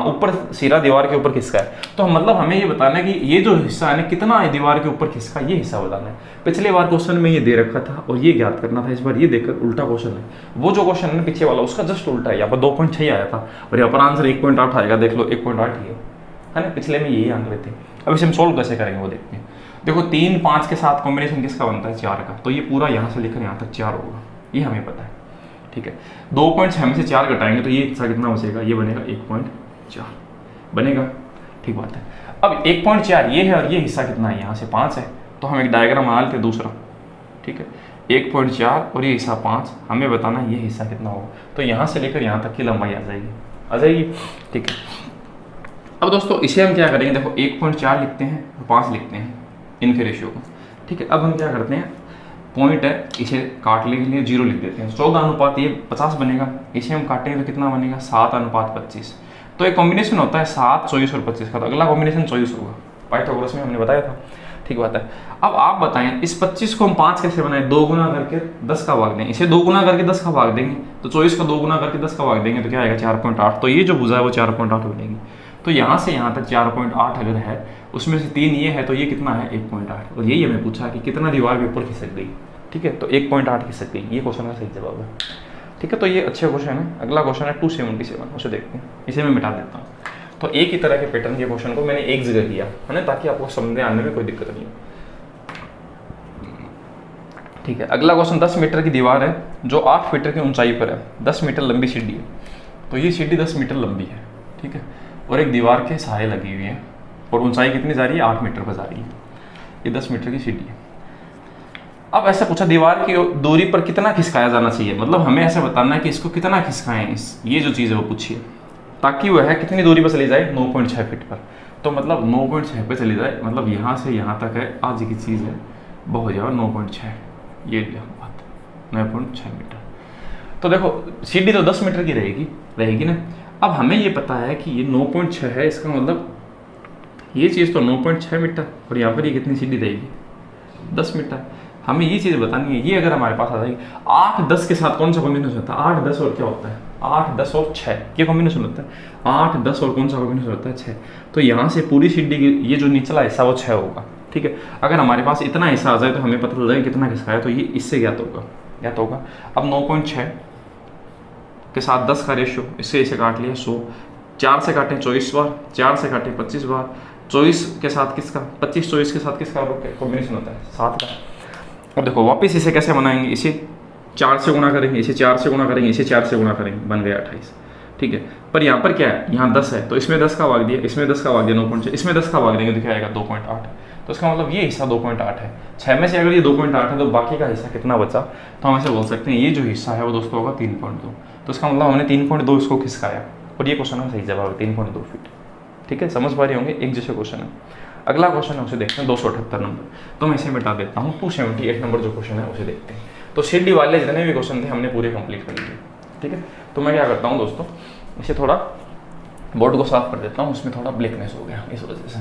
ऊपर सिरा दीवार के ऊपर खिसका है। तो मतलब हमें ये बताना है कि ये जो हिस्सा है ना कितना है दीवार के ऊपर खिसका, ये हिस्सा बताना है। पिछले बार क्वेश्चन में ये दे रखा था और ये ज्ञात करना था, इस बार ये देखकर उल्टा क्वेश्चन है। वो जो क्वेश्चन है ना पीछे वाला उसका जस्ट उल्टा है। यहाँ पर 2.6 आया था और यहाँ पर आंसर 1.8 आएगा। देख लो 1.8 ही है ना, पिछले में यही आंकड़े थे। अब इसे हम सोल्व कैसे करेंगे वो देखते हैं। देखो 3 5 के साथ कॉम्बिनेशन किसका बनता है 4 का, तो ये पूरा यहाँ से लेकर यहाँ तक 4 होगा, ये हमें पता है। ठीक है, 2.6 में से 4 घटाएंगे तो ये हिस्सा कितना बचेगा, ये बनेगा 1.4 बनेगा। ठीक बात है। अब 1.4 ये है और ये हिस्सा कितना है यहाँ से 5 है, तो हम एक डायग्राम बना लेते हैं दूसरा। ठीक है, 1.4 और ये हिस्सा 5, हमें बताना है ये हिस्सा कितना होगा। तो यहाँ से लेकर यहाँ तक की लंबाई आ जाएगी। ठीक है, अब दोस्तों इसे हम क्या करेंगे, देखो 1.4 लिखते हैं और 5 लिखते हैं इनके रेशियो को। ठीक है, अब हम क्या करते हैं, पॉइंट है इसे काटने के लिए 0 लिख देते हैं। 14 अनुपात ये 50 बनेगा, इसे हम काटेंगे तो कितना बनेगा 7 अनुपात 25। तो एक कॉम्बिनेशन होता है 7 24 और 25 का, तो अगला कॉम्बिनेशन 24 होगा। पाइथागोरस में हमने बताया था। ठीक बात है। अब आप बताएं इस 25 को हम 5 कैसे बनाएं, 2 गुना करके 10 का भाग दें, इसे 2 गुना करके 10 का भाग देंगे तो 24 को 2 गुना करके 10 का भाग देंगे तो क्या आएगा 4.8। तो ये जो भुजा है वो 4.8 बनेगी। तो यहाँ से यहाँ तक 4.8 अगर है, उसमें से 3 ये है तो ये कितना है 1.8। और यही हमें पूछा कि कितना दीवार के ऊपर खिसक गई। ठीक है, तो 1.8 खिसक गई, ये क्वेश्चन का सही जवाब है। ठीक है, तो ये अच्छे क्वेश्चन है। अगला क्वेश्चन है 277, उसे देखते हैं। इसे मैं मिटा देता हूँ। तो एक ही तरह के पैटर्न के क्वेश्चन को मैंने एक जगह किया है ना, ताकि आपको समझने आने में कोई दिक्कत नहीं हो। ठीक है, अगला क्वेश्चन 10 मीटर की दीवार है जो 8 मीटर की ऊंचाई पर है, 10 मीटर लंबी सीढ़ी है। तो ये सीढ़ी 10 मीटर लंबी है। ठीक है, और एक दीवार के सहारे लगी हुई है और ऊंचाई कितनी जा रही है 8 मीटर पर जा रही है। ये 10 मीटर की सीढ़ी है। अब ऐसा पूछा दीवार की दूरी पर कितना खिसकाया जाना चाहिए, मतलब हमें ऐसा बताना है कि इसको कितना खिसकाएं, ये जो चीज़ है वो पूछिए, ताकि वह कितनी दूरी पर चली जाए 9.6 फीट पर। तो मतलब 9.6 पे चली जाए, मतलब यहाँ से यहाँ तक है, आज की चीज़ है, वो हो जाएगा 9.6, ये लिया बात 9.6 मीटर। तो देखो सीढ़ी तो 10 मीटर की रहेगी ना। अब हमें ये पता है कि ये 9.6 है, इसका मतलब ये चीज़ तो 9.6 मीटर और यहाँ पर ये कितनी सीढ़ी रहेगी 10 मीटर। हमें ये चीज़ बतानी है। ये अगर हमारे पास आ जाएगी 8 10 के साथ कौन सा कॉम्बिनेशन होता है, 8 10 और क्या होता है 8 10 और 6, ये कॉम्बिनेशन होता है। 8 10 और कौन सा कॉम्बिनेशन होता है 6। तो यहाँ से पूरी सीढ़ी की ये जो निचला हिस्सा वो 6 होगा। ठीक है, अगर हमारे पास इतना हिस्सा आ जाए तो हमें पता चल जाएगा कितना खिसका है, तो ये इससे ज्ञात होगा। अब 9.6 के साथ 10 का रेशियो, इससे इसे काट लिया 100, 4 से काटें 24 बार, 4 से काटें 25 बार, 24 के साथ किसका 25 24 के साथ किसका कॉम्बिनेशन होता है 7 का। अब देखो वापस इसे कैसे बनाएंगे, इसे 4 से गुणा करेंगे, इसे 4 से गुणा करेंगे, इसे 4 से गुणा करेंगे, बन गया 28। ठीक है, पर यहाँ पर क्या है, यहाँ 10 है तो इसमें 10 का भाग दिया, इसमें 10 का भाग दिया 9.6, इसमें 10 का भाग देंगे तो क्या आएगा 2.8। तो इसका मतलब ये हिस्सा 2.8 है। 6 में से अगर ये 2.8 है तो बाकी का हिस्सा कितना बचा, तो हम ऐसे बोल सकते हैं ये जो हिस्सा है वो दोस्तों होगा 3.2। तो इसका मतलब हमने 3.2 इसको खिसकाया और ये क्वेश्चन का सही जवाब है 3.2 फीट। ठीक है, समझ पा रहे होंगे, एक जैसे क्वेश्चन है। अगला क्वेश्चन है उसे देखते हैं 278 नंबर। तो मैं इसे मिटा देता हूँ। 278 नंबर जो क्वेश्चन है उसे देखते हैं। तो सीढ़ी वाले जितने भी क्वेश्चन थे हमने पूरे कंप्लीट कर लिए। ठीक है, तो मैं क्या करता हूँ दोस्तों, इसे थोड़ा बोर्ड को साफ कर देता हूँ, उसमें थोड़ा ब्लैकनेस हो गया इस वजह से।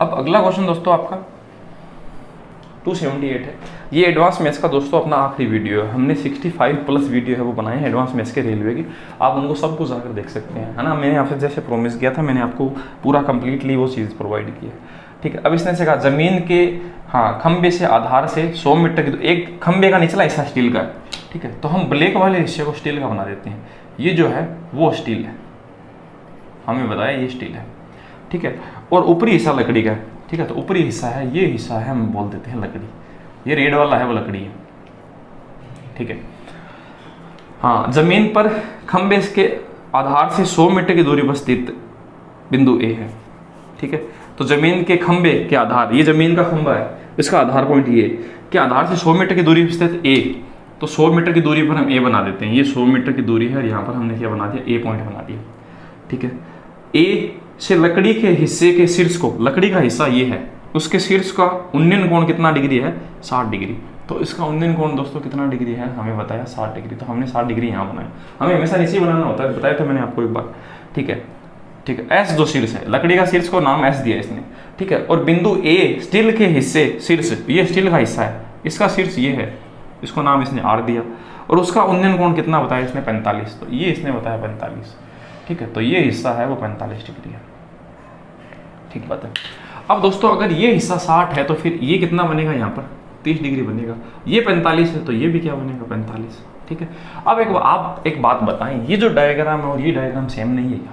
अब अगला क्वेश्चन दोस्तों आपका 278 है। ये एडवांस मैथ्स का दोस्तों अपना आखिरी वीडियो है। हमने 65 प्लस वीडियो है वो बनाए हैं एडवांस मैथ्स के रेलवे की, आप उनको सबको जाकर देख सकते हैं, है ना। मैंने आपसे जैसे प्रॉमिस किया था, मैंने आपको पूरा कंप्लीटली वो चीज़ प्रोवाइड की है, ठीक है। अब इसने से कहा ज़मीन के खंबे से आधार से 100 मीटर की, एक खंबे का निचला हिस्सा स्टील का है, ठीक है। तो हम ब्लैक वाले हिस्से को स्टील का बना देते हैं। ये जो है वो स्टील है, हमें बताया ये स्टील है, ठीक है। और ऊपरी हिस्सा लकड़ी का है, ठीक है। तो ऊपरी हिस्सा है, ये हिस्सा है, हम बोल देते हैं लकड़ी। ये रेड वाला है वो लकड़ी है, ठीक है। हाँ, जमीन पर खंबे के आधार से 100 मीटर की दूरी पर स्थित बिंदु ए है, ठीक है। तो जमीन के खंबे के आधार, ये जमीन का खंबा है, इसका आधार पॉइंट ये के आधार से 100 मीटर की दूरी पर स्थित ए। तो 100 मीटर की दूरी पर हम ए बना देते हैं। ये 100 मीटर की दूरी है और यहाँ पर हमने क्या बना दिया, ए पॉइंट बना दिया, ठीक है। ए से लकड़ी के हिस्से के शीर्ष को, लकड़ी का हिस्सा ये है, उसके शीर्ष का उन्नयन कोण कितना डिग्री है, 60 डिग्री। तो इसका उन्नयन कोण दोस्तों कितना डिग्री है, हमें बताया 60 डिग्री। तो हमने 60 डिग्री यहाँ बनाया। हमें हमेशा नीचे बनाना होता है, बताया था मैंने आपको एक बार, ठीक है, ठीक है। एस जो शीर्ष है, लकड़ी का शीर्ष को नाम एस दिया इसने, ठीक है। और बिंदु ए स्टील के हिस्से शीर्ष, ये स्टील का हिस्सा है, इसका शीर्ष ये है, इसको नाम इसने आर दिया। और उसका उन्नयन कोण कितना बताया इसने, 45। तो ये इसने बताया 45, ठीक है। तो ये हिस्सा है वो 45 डिग्री है, ठीक बात है। अब दोस्तों अगर ये हिस्सा 60 है तो फिर ये कितना बनेगा, यहाँ पर 30 डिग्री बनेगा। ये 45 है तो ये भी क्या बनेगा, 45, ठीक है। अब आप एक बात बताएं, ये जो डायग्राम है और ये डायग्राम सेम नहीं है क्या,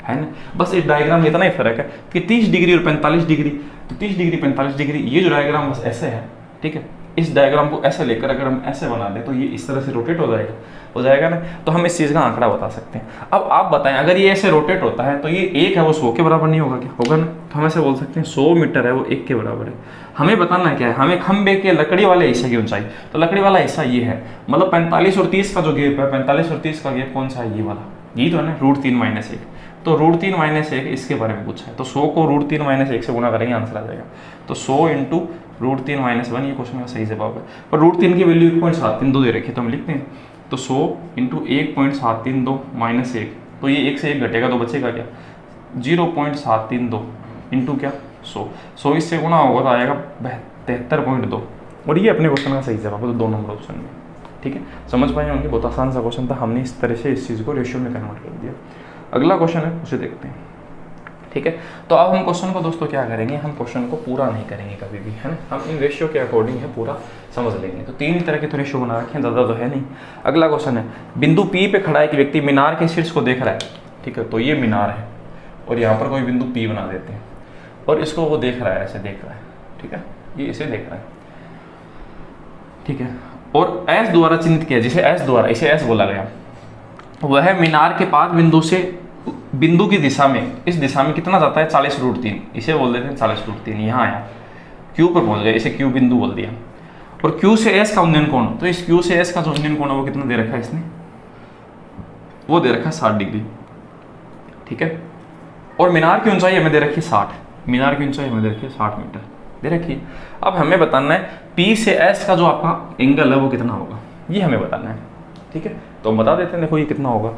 है ना। बस इस डायग्राम में इतना ही फर्क है कि 30 डिग्री और 45 डिग्री, तो 30 डिग्री 45 डिग्री, ये जो डायग्राम बस ऐसे है, ठीक है। इस डायग्राम को ऐसे लेकर अगर हम ऐसे बना दें तो ये इस तरह से रोटेट हो जाएगा ना। तो हम इस चीज़ का आंकड़ा बता सकते हैं। अब आप बताएं, अगर ये ऐसे रोटेट होता है तो ये 1 है वो 100 के बराबर नहीं होगा क्या, होगा ना। तो हम ऐसे बोल सकते हैं 100 मीटर है वो 1 के बराबर है। हमें बताना क्या है, हमें खंबे के लकड़ी वाले हिस्से की ऊंचाई, तो लकड़ी वाला हिस्सा ये है, मतलब 45 और 30 का जो गैप है, 45 और 30 का गैप कौन सा है, ये वाला, यही तो है ना, √3 - 1। तो √3 - 1 इसके बारे में पूछा है, तो 100 को √3 - 1 से गुणा करेंगे, आंसर आ जाएगा। तो 100 × √3 - 1 ये क्वेश्चन का सही जवाब है। पर √3 की वैल्यू 1.732 दे रखी है, तो हम लिखते हैं। तो 100 × 1.732 - 1, तो ये 1 से 1 घटेगा तो बचेगा क्या, 0.732 इंटू क्या 100 इससे गुणा होगा तो आएगा 73.2। और ये अपने क्वेश्चन का सही जवाब है, तो 2 नंबर ऑप्शन में, ठीक है। समझ पाए होंगे, बहुत आसान सा क्वेश्चन था, हमने इस तरह से इस चीज़ को रेशियो में कन्वर्ट कर दिया। अगला क्वेश्चन है उसे देखते हैं, ठीक है। तो अब हम क्वेश्चन को दोस्तों क्या करेंगे, हम क्वेश्चन को पूरा नहीं करेंगे कभी भी, है ना। हम इन रेशियो के अकॉर्डिंग है पूरा समझ लेंगे। तो 3 ही तरह के तो रेशियो बना रखे हैं, ज़्यादा तो है नहीं। अगला क्वेश्चन है, बिंदु पी पे खड़ा एक व्यक्ति मीनार के शीर्ष को देख रहा है, ठीक है। तो ये मीनार है और यहाँ पर कोई बिंदु पी बना देते हैं और इसको वो देख रहा है, ऐसे देख रहा है, ठीक है। ये इसे देख रहा है, ठीक है। और एस द्वारा चिन्हित किया, जिसे एस द्वारा, इसे एस बोला गया, वह मीनार के पाद बिंदु से बिंदु की दिशा में, इस दिशा में कितना जाता है, 40√3, इसे बोल देते हैं 40√3। यहाँ आया, क्यू पर पहुंच गया, इसे क्यू बिंदु बोल दिया। और क्यू से एस का उन्नयन कोण, तो इस क्यू से एस का जो उन्नयन कोण है वो कितना दे रखा है इसने, वो दे रखा है 60 डिग्री, ठीक है। और मीनार की ऊंचाई हमें दे रखी है 60, मीनार की ऊंचाई हमें दे रखी है 60 मीटर दे रखी है। अब हमें बताना है पी से एस का जो आपका एंगल है वो कितना होगा, ये हमें बताना है, ठीक है। तो हम बता देते हैं, देखो ये कितना होगा।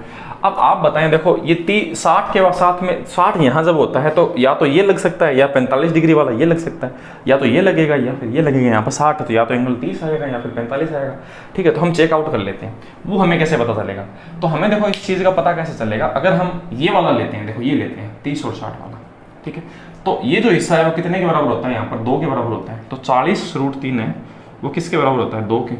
अब आप बताएं, देखो ये 60 के साथ में 60 यहाँ जब होता है तो या तो ये लग सकता है, या 45 डिग्री वाला ये लग सकता है, या तो ये लगेगा या फिर ये लगेगा। यहाँ पर 60 है तो या तो एंगल 30 आएगा या फिर 45 आएगा, ठीक है। तो हम चेकआउट कर लेते हैं, वो हमें कैसे पता चलेगा। तो हमें देखो इस चीज़ का पता कैसे चलेगा, अगर हम ये वाला लेते हैं, देखो ये लेते हैं 30 और 60 वाला, ठीक है। तो ये जो हिस्सा है वो कितने के बराबर होता है, यहाँ पर 2 के बराबर होता है। तो 40√3 है वो किसके बराबर होता है, 2 के,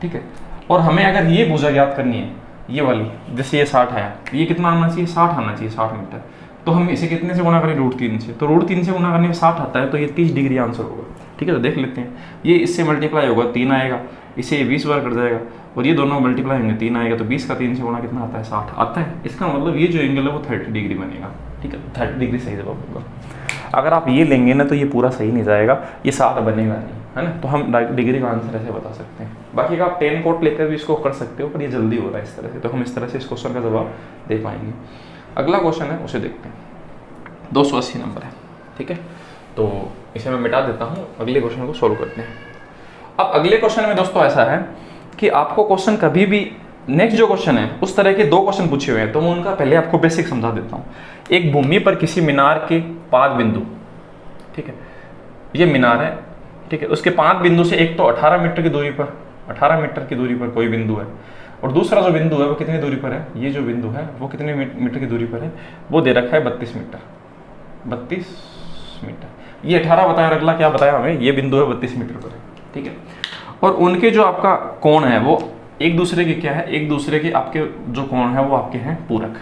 ठीक है। और हमें अगर ये भुजा ज्ञात करनी है, ये वाली, जैसे ये 60 है, ये कितना आना चाहिए, 60 आना चाहिए, 60 मीटर। तो हम इसे कितने से गुणा करें, √3 से। तो √3 से गुणा करने में 60 आता है, तो ये 30 डिग्री आंसर होगा, ठीक है। तो देख लेते हैं, ये इससे मल्टीप्लाई होगा 3 आएगा, इसे 20 बार कर जाएगा और ये दोनों मल्टीप्लाई होंगे 3 आएगा। तो 20 का 3 से गुणा कितना आता है, 60 आता है। इसका मतलब ये जो एंगल है वो 30 डिग्री बनेगा, ठीक है। 30 डिग्री सही जवाब होगा। अगर आप ये लेंगे ना तो ये पूरा सही नहीं जाएगा, ये 60 बनेगा नहीं, है ना। तो हम डिग्री का आंसर ऐसे बता सकते हैं। बाकी का आप 10 कोट लेकर भी इसको कर सकते हो, पर ये जल्दी हो रहा है इस तरह से, तो हम इस तरह से इस क्वेश्चन का जवाब दे पाएंगे। अगला क्वेश्चन है उसे देखते हैं, 280 नंबर है, ठीक है। तो इसे मैं मिटा देता हूँ, अगले क्वेश्चन को सोल्व करते हैं। अब अगले क्वेश्चन में दोस्तों ऐसा है कि आपको क्वेश्चन कभी भी नेक्स्ट जो क्वेश्चन है उस तरह के 2 क्वेश्चन पूछे हुए हैं, तो मैं उनका पहले आपको बेसिक समझा देता हूँ। एक भूमि पर किसी मीनार के 5 बिंदु, ठीक है, ये मीनार है, ठीक है, उसके 5 बिंदु से एक तो 18 मीटर की दूरी पर, 18 मीटर की दूरी पर कोई बिंदु है, और दूसरा जो बिंदु है वो कितनी दूरी पर है, ये जो बिंदु है वो कितने मीटर की दूरी पर है, वो दे रखा है 32 मीटर, 32 मीटर। ये 18 बताया, अगला क्या बताया हमें, ये बिंदु है 32 मीटर पर है, ठीक है। और उनके जो आपका कोण है वो एक दूसरे के क्या है, एक दूसरे के आपके जो कोण है वो आपके हैं पूरक,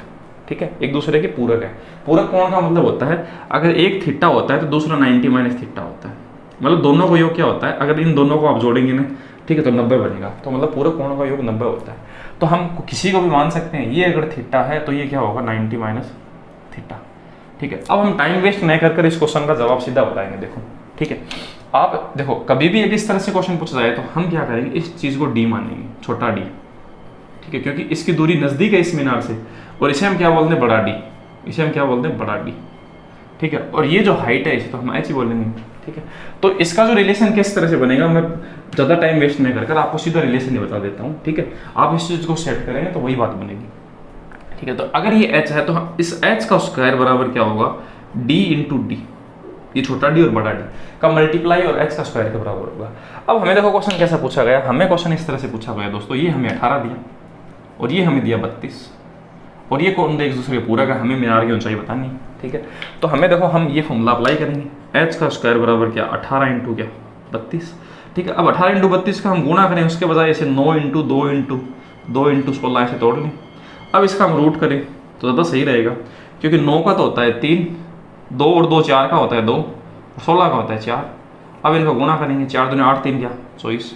ठीक है, एक दूसरे के पूरक है। पूरक कोण का मतलब होता है अगर एक थीटा होता है तो दूसरा 90 माइनस थीटा होता है, मतलब दोनों का योग क्या होता है, अगर इन दोनों को आप जोड़ेंगे ना, ठीक है, तो 90 बनेगा, तो मतलब पूरक कोणों का योग 90 होता है। तो हम किसी को भी मान सकते हैं, ये अगर थीटा है तो ये क्या होगा 90 माइनस थीटा, ठीक है। अब हम टाइम वेस्ट नहीं कर इस क्वेश्चन का जवाब सीधा बताएंगे, देखो, ठीक है। आप देखो कभी भी इस तरह से क्वेश्चन पूछा जाए तो हम क्या करेंगे, इस चीज़ को डी मानेंगे, छोटा डी, ठीक है, क्योंकि इसकी दूरी नज़दीक है इस मीनार से, और इसे हम क्या बोलते हैं, बड़ा डी, इसे हम क्या बोलते हैं, बड़ा डी, ठीक है। और ये जो हाइट है इसे तो हम एच ही बोलेंगे, ठीक है। तो इसका जो रिलेशन किस तरह से बनेगा, मैं ज़्यादा टाइम वेस्ट नहीं कर आपको सीधा रिलेशन ही बता देता हूँ, ठीक है। आप इस चीज़ को सेट करेंगे तो वही बात बनेगी, ठीक है। तो अगर ये h है तो हम इस h का स्क्वायर बराबर क्या होगा, d इंटू डी, ये छोटा d और बड़ा d का मल्टीप्लाई और h का स्क्वायर के बराबर होगा। अब हमें देखो क्वेश्चन कैसा पूछा गया, हमें क्वेश्चन इस तरह से पूछा गया दोस्तों, ये हमें 18 दिया और ये हमें दिया 32, और ये कौन एक दूसरे के पूरा का, हमें मीनार की ऊंचाई बतानी है, ठीक है। तो हमें देखो हम ये फॉर्मूला अप्लाई करेंगे, h का स्क्वायर बराबर क्या 18 इंटू क्या 32, ठीक है। अब 18 इंटू 32 का हम गुणा करें, उसके बजाय इसे 9 इंटू 2 इंटू 2 इंटू 16 ऐसे तोड़ लें। अब इसका हम रूट करें तो ज़्यादा सही रहेगा, क्योंकि 9 का तो होता है 3, 2 और 2 4 का होता है 2, 16 का होता है 4। अब इनका गुणा करेंगे, 4 दूनी 8 3 क्या 24,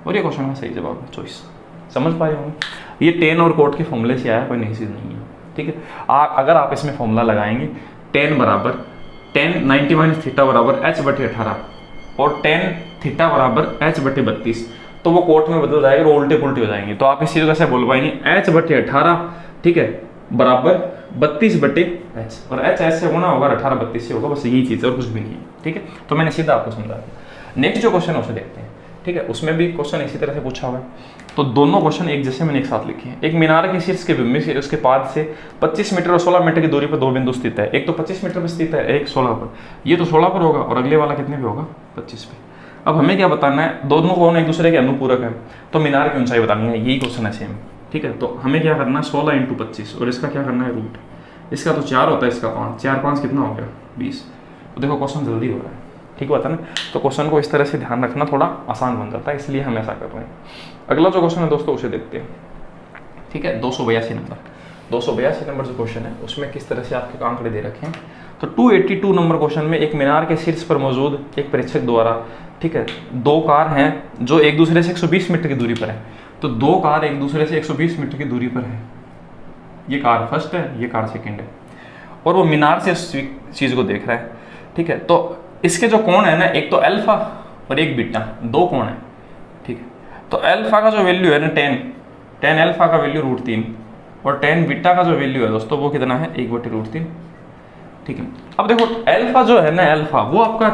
और ये क्वेश्चन का सही जवाब है 24। समझ पाए होंगे, ये टेन और कोट के फॉर्मूले से आया, कोई नई चीज़ नहीं है, ठीक है। अगर आप इसमें फॉर्मूला लगाएंगे, टेन बराबर 90 माइनस थीटा बराबर h बटे 18 और टेन थीटा बराबर h बटे 32, तो वो कोट में बदल जाएगा और उल्टे पुल्टे हो जाएंगे। तो आप इस चीज़ को कैसे बोल पाएंगे, h बटे 18, ठीक है, बराबर 32 बटे h, और h से गुना होगा 18 32 से होगा, बस यही चीज़ है और कुछ भी नहीं है, ठीक है। तो मैंने सीधा आपको समझा दिया। नेक्स्ट जो क्वेश्चन है उसे देखते हैं, ठीक है। उसमें भी क्वेश्चन इसी तरह से पूछा हुआ है, तो दोनों क्वेश्चन एक जैसे मैंने एक साथ लिखे हैं। एक मीनार के शीर्ष के बिंदु से उसके पाद से 25 मीटर और 16 मीटर की दूरी पर 2 बिंदु स्थित है, एक तो 25 मीटर पर स्थित है, एक 16 पर, ये तो 16 पर होगा और अगले वाला कितने पे होगा 25 पे। अब हमें क्या बताना है, दोनों कौन एक दूसरे के अनुपूरक है, तो मीनार की ऊंचाई बतानी है, यही क्वेश्चन है सेम, ठीक है। तो हमें क्या करना है 16 इंटू 25, और इसका क्या करना है रूट, इसका तो 4 होता है, इसका 5, 4 5 कितना हो गया 20। तो देखो क्वेश्चन जल्दी हो रहा है, ठीक बात है ना। तो क्वेश्चन को इस तरह से ध्यान रखना थोड़ा आसान बन जाता है, इसलिए हम ऐसा कर रहे हैं। अगला जो क्वेश्चन है दोस्तों उसे देखते हैं, ठीक है। 282 नंबर जो क्वेश्चन है उसमें किस तरह से आपके आंकड़े दे रखे हैं। तो 282 नंबर क्वेश्चन में एक मीनार के शीर्ष पर मौजूद एक परीक्षक द्वारा, ठीक है, 2 कार हैं जो एक दूसरे से 120 मीटर की दूरी पर है। तो 2 कार एक दूसरे से 120 मीटर की दूरी पर है, ये कार फर्स्ट है, ये कार सेकेंड है, और वो मीनार से उस चीज़ को देख रहा है, ठीक है। तो इसके जो कोण है ना, एक तो अल्फा और एक बीटा, 2 कोण है, ठीक है। तो अल्फा का जो वैल्यू है ना 10 अल्फा का वैल्यू √3, और 10 बीटा का जो वैल्यू है दोस्तों वो कितना है 1/√3, ठीक है। अब देखो अल्फा जो है ना, अल्फा वो आपका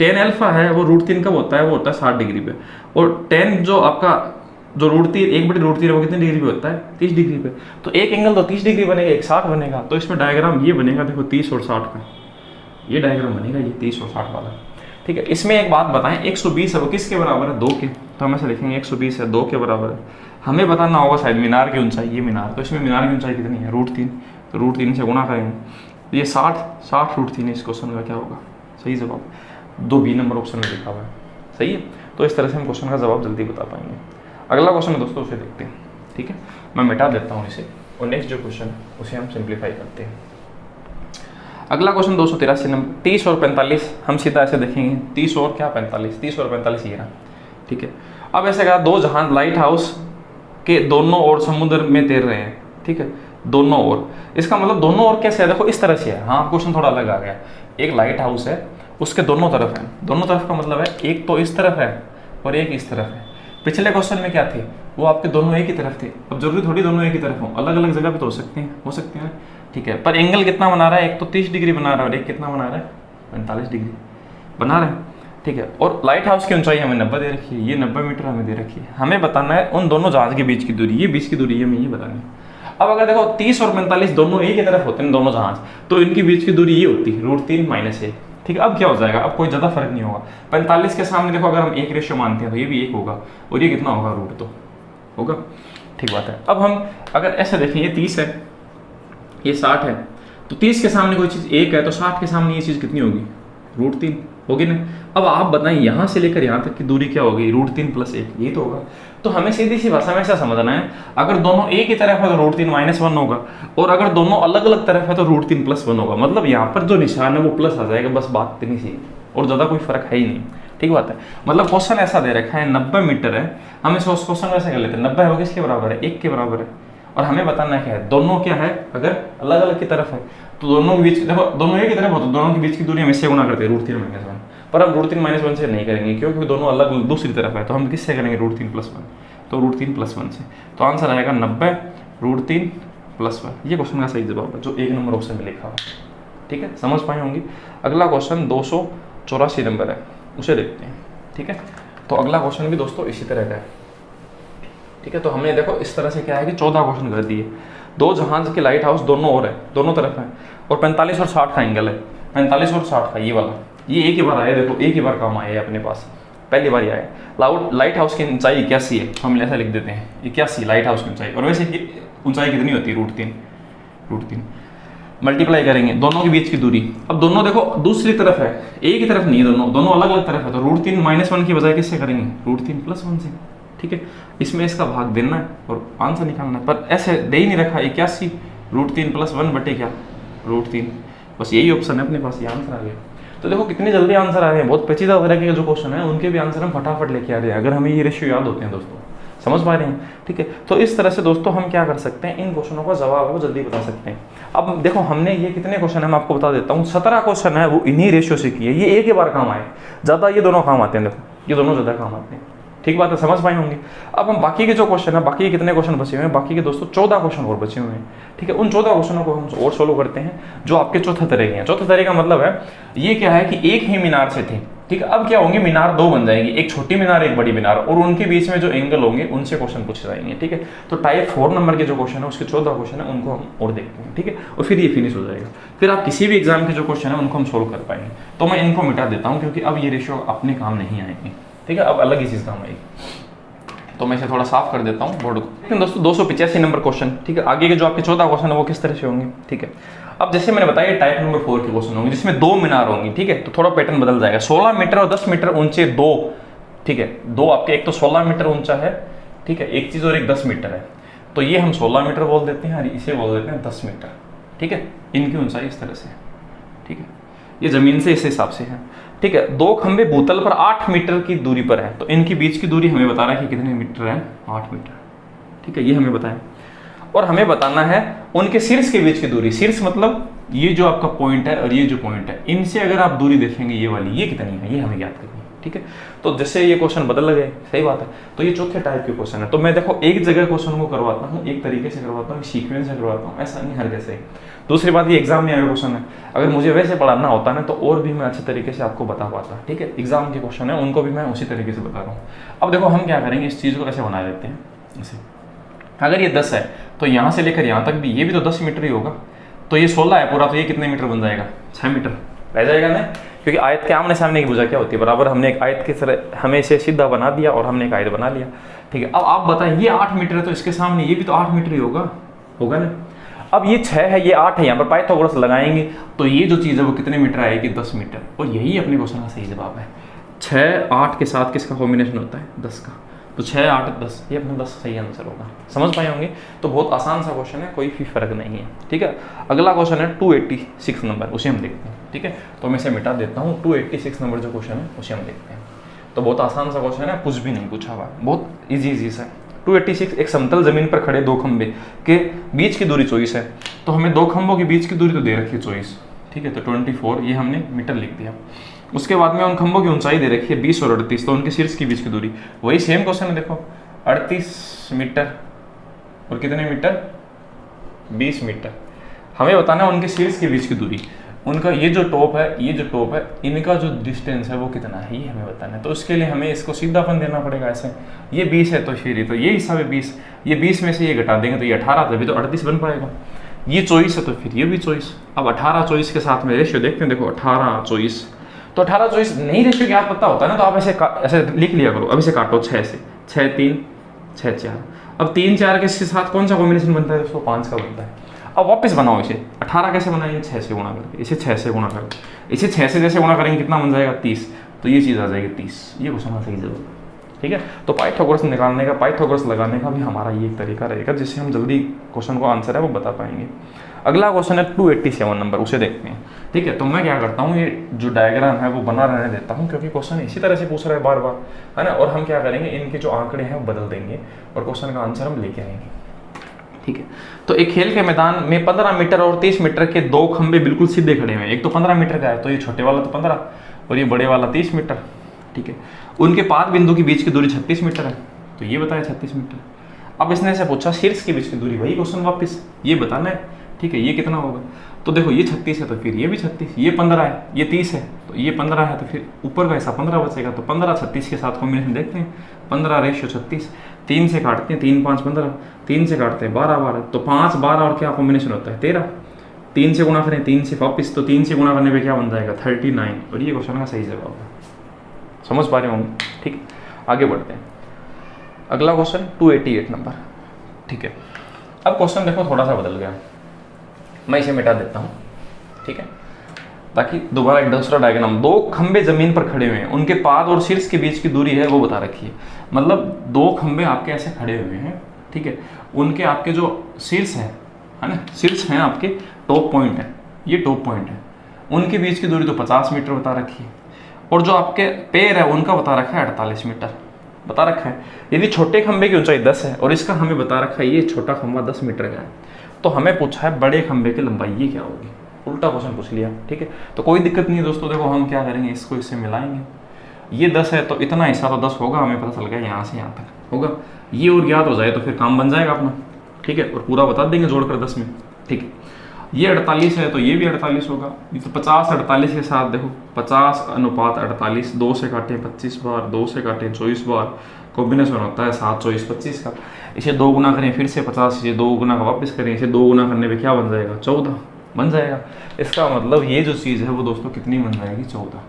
10 अल्फा है, वो √3 कब होता है, वो होता है 60 डिग्री पे, और 10 जो आपका जो √3 1/√3 वो कितने डिग्री पे होता है 30 डिग्री पे। तो एक एंगल तो 30 डिग्री बनेगा, एक 60 बनेगा। तो इसमें डायग्राम ये बनेगा, देखो 30 और 60 का ये डायग्राम बनेगा, ये 30 और 60 वाला, ठीक है। इसमें एक बात बताएं, 120 है वो किसके बराबर है 2 के, तो हम ऐसे लिखेंगे 120 है 2 के बराबर है। हमें बताना होगा शायद मीनार की ऊंचाई, ये मीनार, तो इसमें मीनार की ऊंचाई कितनी है √3, तो √3 से गुणा करेंगे, ये 60 √3 इस क्वेश्चन का क्या होगा सही जवाब, 2B नंबर ऑप्शन में लिखा हुआ है, सही है। तो इस तरह से हम क्वेश्चन का जवाब जल्दी बता पाएंगे। अगला क्वेश्चन है दोस्तों उसे देखते हैं, ठीक है। मैं मिटा देता हूँ इसे, और नेक्स्ट जो क्वेश्चन है उसे हम सिंप्लीफाई करते हैं। अगला क्वेश्चन 283 नंबर, 30 और 45, हम सीधा ऐसे देखेंगे 30 और क्या 45, 30 और 45 ये रहा, ठीक है। अब ऐसे कहा 2 जहाज लाइट हाउस के दोनों ओर समुद्र में तैर रहे हैं, ठीक है, दोनों ओर। इसका मतलब दोनों ओर कैसे है, देखो इस तरह से है, हाँ क्वेश्चन थोड़ा अलग आ गया। एक लाइट हाउस है, उसके दोनों तरफ है, दोनों तरफ का मतलब है एक तो इस तरफ है और एक इस तरफ है। पिछले क्वेश्चन में क्या थे, वो आपके दोनों एक ही तरफ थे, अब जरूरी थोड़ी दोनों एक ही तरफ हो, अलग अलग जगह पे तो हो सकते हैं, ठीक है। पर एंगल कितना बना रहा है, एक तो 30 डिग्री बना रहा है और एक कितना बना रहा है 45 डिग्री बना रहा है, ठीक है। और लाइट हाउस की ऊंचाई हमें 90 दे रखी है, ये 90 मीटर हमें दे रखी है। हमें बताना है उन दोनों जहाज के बीच की दूरी, ये बीच की दूरी है, हमें ये बतानी है। अब अगर देखो 30 और 45 दोनों एक ही तरफ होते हैं दोनों जहाज, तो इनकी बीच की दूरी ये होती है √3 - 1। ठीक है, अब क्या हो जाएगा, अब कोई ज़्यादा फर्क नहीं होगा। 45 के सामने देखो अगर हम 1 रेशियो मानते हैं तो ये भी 1 होगा, और ये कितना होगा, √2 होगा। ठीक बात है। अब हम अगर ऐसे देखें, ये 30 है, ये 60 है, तो 30 के सामने कोई चीज़ 1 है, तो 60 के सामने ये चीज़ कितनी होगी, √3 होगी ना। अब आप बताएं यहाँ से लेकर यहाँ तक की दूरी क्या होगी, √3 + 1, यही तो होगा। तो हमें सीधी सी भाषा में ऐसा समझना है, अगर दोनों एक ही तरफ है तो √3 - 1 होगा, और अगर दोनों अलग अलग तरफ है तो √3 + 1 होगा। मतलब यहाँ पर जो निशान है वो प्लस आ जाएगा, बस बात इतनी सी, और ज़्यादा कोई फर्क है ही नहीं। ठीक बात है। मतलब क्वेश्चन ऐसा दे रखा है 90 मीटर है, हम इस क्वेश्चन वैसे कर लेते हैं, 90 है वो किसके बराबर है, 1 के बराबर है। और हमें बताना क्या है, दोनों क्या है, अगर अलग अलग की तरफ है तो दोनों के बीच, देखो दोनों एक ही तरफ हो तो दोनों के बीच की दूरी हम इससे गुना करते हैं √3 - 1, पर हम √3 - 1 से नहीं करेंगे, क्योंकि दोनों अलग दूसरी तरफ है। तो हम किससे करेंगे, √3 + 1, तो √3 + 1 से। तो आंसर आएगा 90 √3 + 1। ये क्वेश्चन का सही जवाब है, जो 1 नंबर ऑप्शन में लिखा हुआ। ठीक है, समझ पाए होंगे। अगला क्वेश्चन 284 नंबर है, उसे देखते हैं। ठीक है, तो अगला क्वेश्चन भी दोस्तों इसी तरह का है। ठीक है, तो हमने देखो इस तरह से क्या है कि 14 क्वेश्चन कर दिए। 2 जहाज के लाइट हाउस दोनों और है, दोनों तरफ है, और 45 और 60 का एंगल है, 45 और 60 का ये वाला, ये एक ही बार आया, देखो एक ही बार काम आया है अपने पास, पहली बार ही आया। लाइट हाउस की ऊंचाई 81 है, हम ऐसा लिख देते हैं 81 लाइट हाउस की ऊंचाई। और वैसे ऊंचाई कितनी होती है, √3 मल्टीप्लाई करेंगे दोनों के बीच की दूरी। अब दोनों देखो दूसरी तरफ है, एक ही तरफ नहीं है, दोनों अलग अलग तरफ है, तो √3 - 1 की बजाय किससे करेंगे, √3 + 1 से। ठीक है, इसमें इसका भाग देना है और आंसर निकालना है, पर ऐसे दे ही नहीं रखा, 81 √3 + 1 बटे क्या, √3, बस यही ऑप्शन है अपने पास, ये आंसर आ गया। तो देखो कितनी जल्दी आंसर आ रहे हैं, बहुत पेचीदा तरह के जो क्वेश्चन है उनके भी आंसर हम फटाफट लेके आ रहे हैं, अगर हमें ये रेशियो याद होते हैं दोस्तों, समझ पा रहे हैं। ठीक है, तो इस तरह से दोस्तों हम क्या कर सकते हैं, इन क्वेश्चनों का जवाब है वो जल्दी बता सकते हैं। अब देखो हमने ये कितने क्वेश्चन है मैं आपको बता देता हूँ, 17 क्वेश्चन है वो इन्हीं रेशियो से किए, ये एक ही बार काम आए, ज़्यादा ये दोनों काम आते हैं, देखो ये दोनों ज़्यादा काम आते हैं। ठीक बात है, समझ पाए होंगे। अब हम बाकी के जो क्वेश्चन है, बाकी के कितने क्वेश्चन बचे हुए हैं, बाकी के दोस्तों 14 क्वेश्चन और बचे हुए हैं। ठीक है, उन 14 क्वेश्चनों को हम और सोल्व करते हैं, जो आपके चौथे तरह के हैं। चौथे तरह का मतलब है ये क्या है कि एक ही मीनार से थे, ठीक है, अब क्या होंगे, मीनार 2 बन जाएंगी, एक छोटी मीनार एक बड़ी मीनार, और उनके बीच में जो एंगल होंगे उनसे क्वेश्चन पूछे जाएंगे। ठीक है, तो टाइप 4 नंबर के जो क्वेश्चन है उसके 14 क्वेश्चन है, उनको हम और देखते हैं। ठीक है, और फिर ये फिनिश हो जाएगा, फिर आप किसी भी एग्जाम के जो क्वेश्चन है उनको हम सोल्व कर पाएंगे। तो मैं इनको मिटा देता हूँ, क्योंकि अब ये रेशियो अपने काम नहीं आएंगे। ठीक है, अब अलग ही चीज़ काम आएगी, तो मैं इसे थोड़ा साफ कर देता हूँ बोर्ड को। लेकिन दोस्तों 285 नंबर क्वेश्चन, ठीक है, आगे के जो आपके 14 क्वेश्चन है वो किस तरह से होंगे। ठीक है, अब जैसे मैंने बताया टाइप नंबर 4 के क्वेश्चन होंगे, जिसमें 2 मीनार होंगी। ठीक है, तो थोड़ा पैटर्न बदल जाएगा, 16 मीटर और 10 मीटर ऊंचे 2। ठीक है, 2 आपके, एक तो 16 मीटर ऊंचा है, ठीक है, एक चीज़, और एक 10 मीटर है, तो ये हम 16 मीटर बोल देते हैं और इसे बोल देते हैं 10 मीटर। ठीक है, इनकी ऊंचाई इस तरह से है। ठीक है, ये जमीन से इस हिसाब से है। ठीक है, 2 खंबे भूतल पर 8 मीटर की दूरी पर है, तो इनकी बीच की दूरी हमें बता रहा है कि कितने मीटर है, 8 मीटर। ठीक है, ये हमें बताएं, और हमें बताना है उनके शीर्ष के बीच की दूरी। शीर्ष मतलब ये जो आपका पॉइंट है और ये जो पॉइंट है, इनसे अगर आप दूरी देखेंगे ये वाली, ये कितनी है, ये हमें ज्ञात करनी है। ठीक है, तो जैसे ये क्वेश्चन बदल गए, सही बात है, तो ये चौथे टाइप के क्वेश्चन है। तो मैं देखो एक जगह क्वेश्चन को करवाता हूँ, एक तरीके से करवाता हूँ, सीक्वेंस से करवाता हूँ, ऐसा नहीं हर कैसे। दूसरी बात, ये एग्जाम में आया क्वेश्चन है, अगर मुझे वैसे पढ़ाना होता ना तो और भी मैं अच्छे तरीके से आपको बता पाता। ठीक है, एग्जाम के क्वेश्चन है उनको भी मैं उसी तरीके से बता रहा हूँ। अब देखो हम क्या करेंगे, इस चीज़ को ऐसे बना लेते हैं, ऐसे, अगर ये 10 है तो यहाँ से लेकर यहाँ तक भी ये भी तो 10 मीटर ही होगा, तो ये 16 है पूरा, तो ये कितने मीटर बन जाएगा, 6 मीटर रह जाएगा ना, क्योंकि आयत के आमने सामने की भुजा क्या होती है, बराबर। हमने एक आयत की तरह हमें इसे सीधा बना दिया और हमने एक आयत बना लिया। ठीक है, अब आप बताएं, ये 8 मीटर है तो इसके सामने ये भी तो 8 मीटर ही होगा ना। अब ये 6 है, ये 8 है, यहाँ पर पाइथागोरस लगाएंगे तो ये जो चीज़ है वो कितने मीटर आएगी, 10 मीटर। और यही अपने क्वेश्चन का सही जवाब है। 6 8 के साथ किसका कॉम्बिनेशन होता है, 10 का, तो 6 8 10, ये अपना 10 सही आंसर होगा। समझ पाए होंगे। तो बहुत आसान सा क्वेश्चन है, कोई भी फर्क नहीं है। ठीक है, अगला क्वेश्चन है 286 नंबर, उसे हम देखते हैं। ठीक है, तो मैं इसे मिटा देता हूँ। 286 नंबर जो क्वेश्चन है उसे हम देखते हैं। तो बहुत आसान सा क्वेश्चन है, कुछ भी नहीं पूछा हुआ, बहुत ईजी सा। 286, एक समतल जमीन पर खड़े 2 खंबे के बीच की दूरी 24 है। तो हमें 2 खंभों के बीच की दूरी तो दे रखी है 24। ठीक है, तो 24 ये हमने मीटर लिख दिया। उसके बाद में उन खंभों की ऊंचाई दे रखी है 20 और 38, तो उनके शीर्ष के बीच की दूरी वही सेम क्वेश्चन है। देखो 38 मीटर और कितने मीटर, 20 मीटर। हमें बताना है उनके शीर्ष के बीच की दूरी। उनका ये जो टॉप है इनका जो डिस्टेंस है वो कितना है ये हमें बताना है। तो उसके लिए हमें इसको सीधापन देना पड़ेगा ऐसे, ये 20 है तो फिर ये हिसाब है 20, ये 20 में से ये घटा देंगे तो ये 18, तभी तो 38 बन पाएगा। ये 24 है तो फिर ये भी 24। अब 18 24 के साथ में रेशियो देखते हैं, देखो 18 24, तो 18 24 नहीं रेशियो क्या पता होता है ना, तो आप ऐसे लिख लिया करो। अब इसे काटो 6 से, 6 3 6 4। अब 3 4 के साथ कौन सा कॉम्बिनेशन बनता है दोस्तों, 5 का बनता है। अब वापस बनाओ इसे, 18 कैसे बनाएंगे, 6 से गुणा करके, इसे 6 से गुणा करके, इसे 6 से जैसे गुणा करेंगे कितना बन जाएगा 30, तो ये चीज़ आ जाएगी 30। ये क्वेश्चन आ सही जरूर, ठीक है। तो पाइथागोरस निकालने का, पाइथागोरस लगाने का भी हमारा ये एक तरीका रहेगा जिससे हम जल्दी क्वेश्चन को आंसर है वो बता पाएंगे। अगला क्वेश्चन है 287 नंबर, उसे देखते हैं, ठीक है। तो मैं क्या करता हूँ, ये जो डायग्राम है वो बना रहने देता हूँ क्योंकि क्वेश्चन इसी तरह से पूछ रहा है बार बार, है ना। और हम क्या करेंगे, इनके जो आंकड़े हैं वो बदल देंगे और क्वेश्चन का आंसर हम लेके आएंगे, ठीक है। तो एक खेल के मैदान में 15 मीटर और 30 मीटर के दो खंबे बिल्कुल सीधे खड़े हुए हैं। एक तो 15 मीटर का है, तो ये छोटे वाला तो 15 और ये बड़े वाला 30 मीटर, ठीक है। उनके पाद बिंदु के बीच की दूरी 36 मीटर है, तो ये बताया 36 मीटर। अब इसने से पूछा शीर्ष के बीच की दूरी, वही क्वेश्चन वापस ये बताना है, ठीक है। ये कितना होगा, तो देखो ये 36 है तो फिर ये भी 36, ये 15 है, ये 30 है तो ये 15 है, तो फिर ऊपर का हिस्सा 15 बचेगा। तो 15 36 के साथ कॉम्बिनेशन देखते हैं, 15 रेशियो 36, 3 से काटते हैं, 3 5 15, 3 से काटते हैं 12 12, तो 5 12 और क्या कॉम्बिनेशन होता है 13, 3 से गुणा करें 3 से वापिस, तो 3 से गुणा करने पे क्या बन जाएगा 39, और ये क्वेश्चन का सही जवाब है। समझ पा रहे होंगे, ठीक है। आगे बढ़ते हैं, अगला क्वेश्चन 288 नंबर, ठीक है। अब क्वेश्चन देखो थोड़ा सा बदल गया, मैं इसे मिटा देता हूँ, ठीक है, ताकि दोबारा एक दूसरा डायग्राम। दो खंबे जमीन पर खड़े हुए हैं, उनके पाद और शीर्ष के बीच की दूरी है वो बता रखी है। मतलब दो खंबे आपके ऐसे खड़े हुए हैं, ठीक है, उनके आपके जो शीर्ष है ना, शीर्ष हैं आपके, टॉप पॉइंट है, ये टॉप पॉइंट है, उनके बीच की दूरी तो 50 मीटर बता रखी है, और जो आपके पैर है उनका बता रखा है 48 मीटर बता रखा है। यदि छोटे खंबे की ऊंचाई 10 है और इसका हमें बता रखा है ये छोटा खंबा 10 मीटर का है, तो हमें पूछा है बड़े खंबे की लंबाई ये क्या होगी, उल्टा क्वेश्चन पूछ लिया, ठीक है। तो कोई दिक्कत नहीं है दोस्तों, देखो हम क्या करेंगे, इसको इससे मिलाएंगे। ये 10 है तो इतना हिस्सा तो 10 होगा, हमें पता चल गया यहाँ से यहाँ तक होगा, ये और ज्ञात हो जाए तो फिर काम बन जाएगा अपना, ठीक है, और पूरा बता देंगे जोड़कर 10 में, ठीक है। ये 48 है तो ये भी 48 होगा, ये तो 50 48 के साथ देखो 50 अनुपात 48, 2 से काटे 25 बार, 2 से काटे 24 बार, कॉम्बिनेशन होता है 7 24 25 का। इसे 2 गुना करें फिर से 50, इसे 2 गुना का वापस करें, इसे 2 गुना करने पे क्या बन जाएगा 14 बन जाएगा। इसका मतलब ये जो चीज़ है वो दोस्तों कितनी बन जाएगी 14।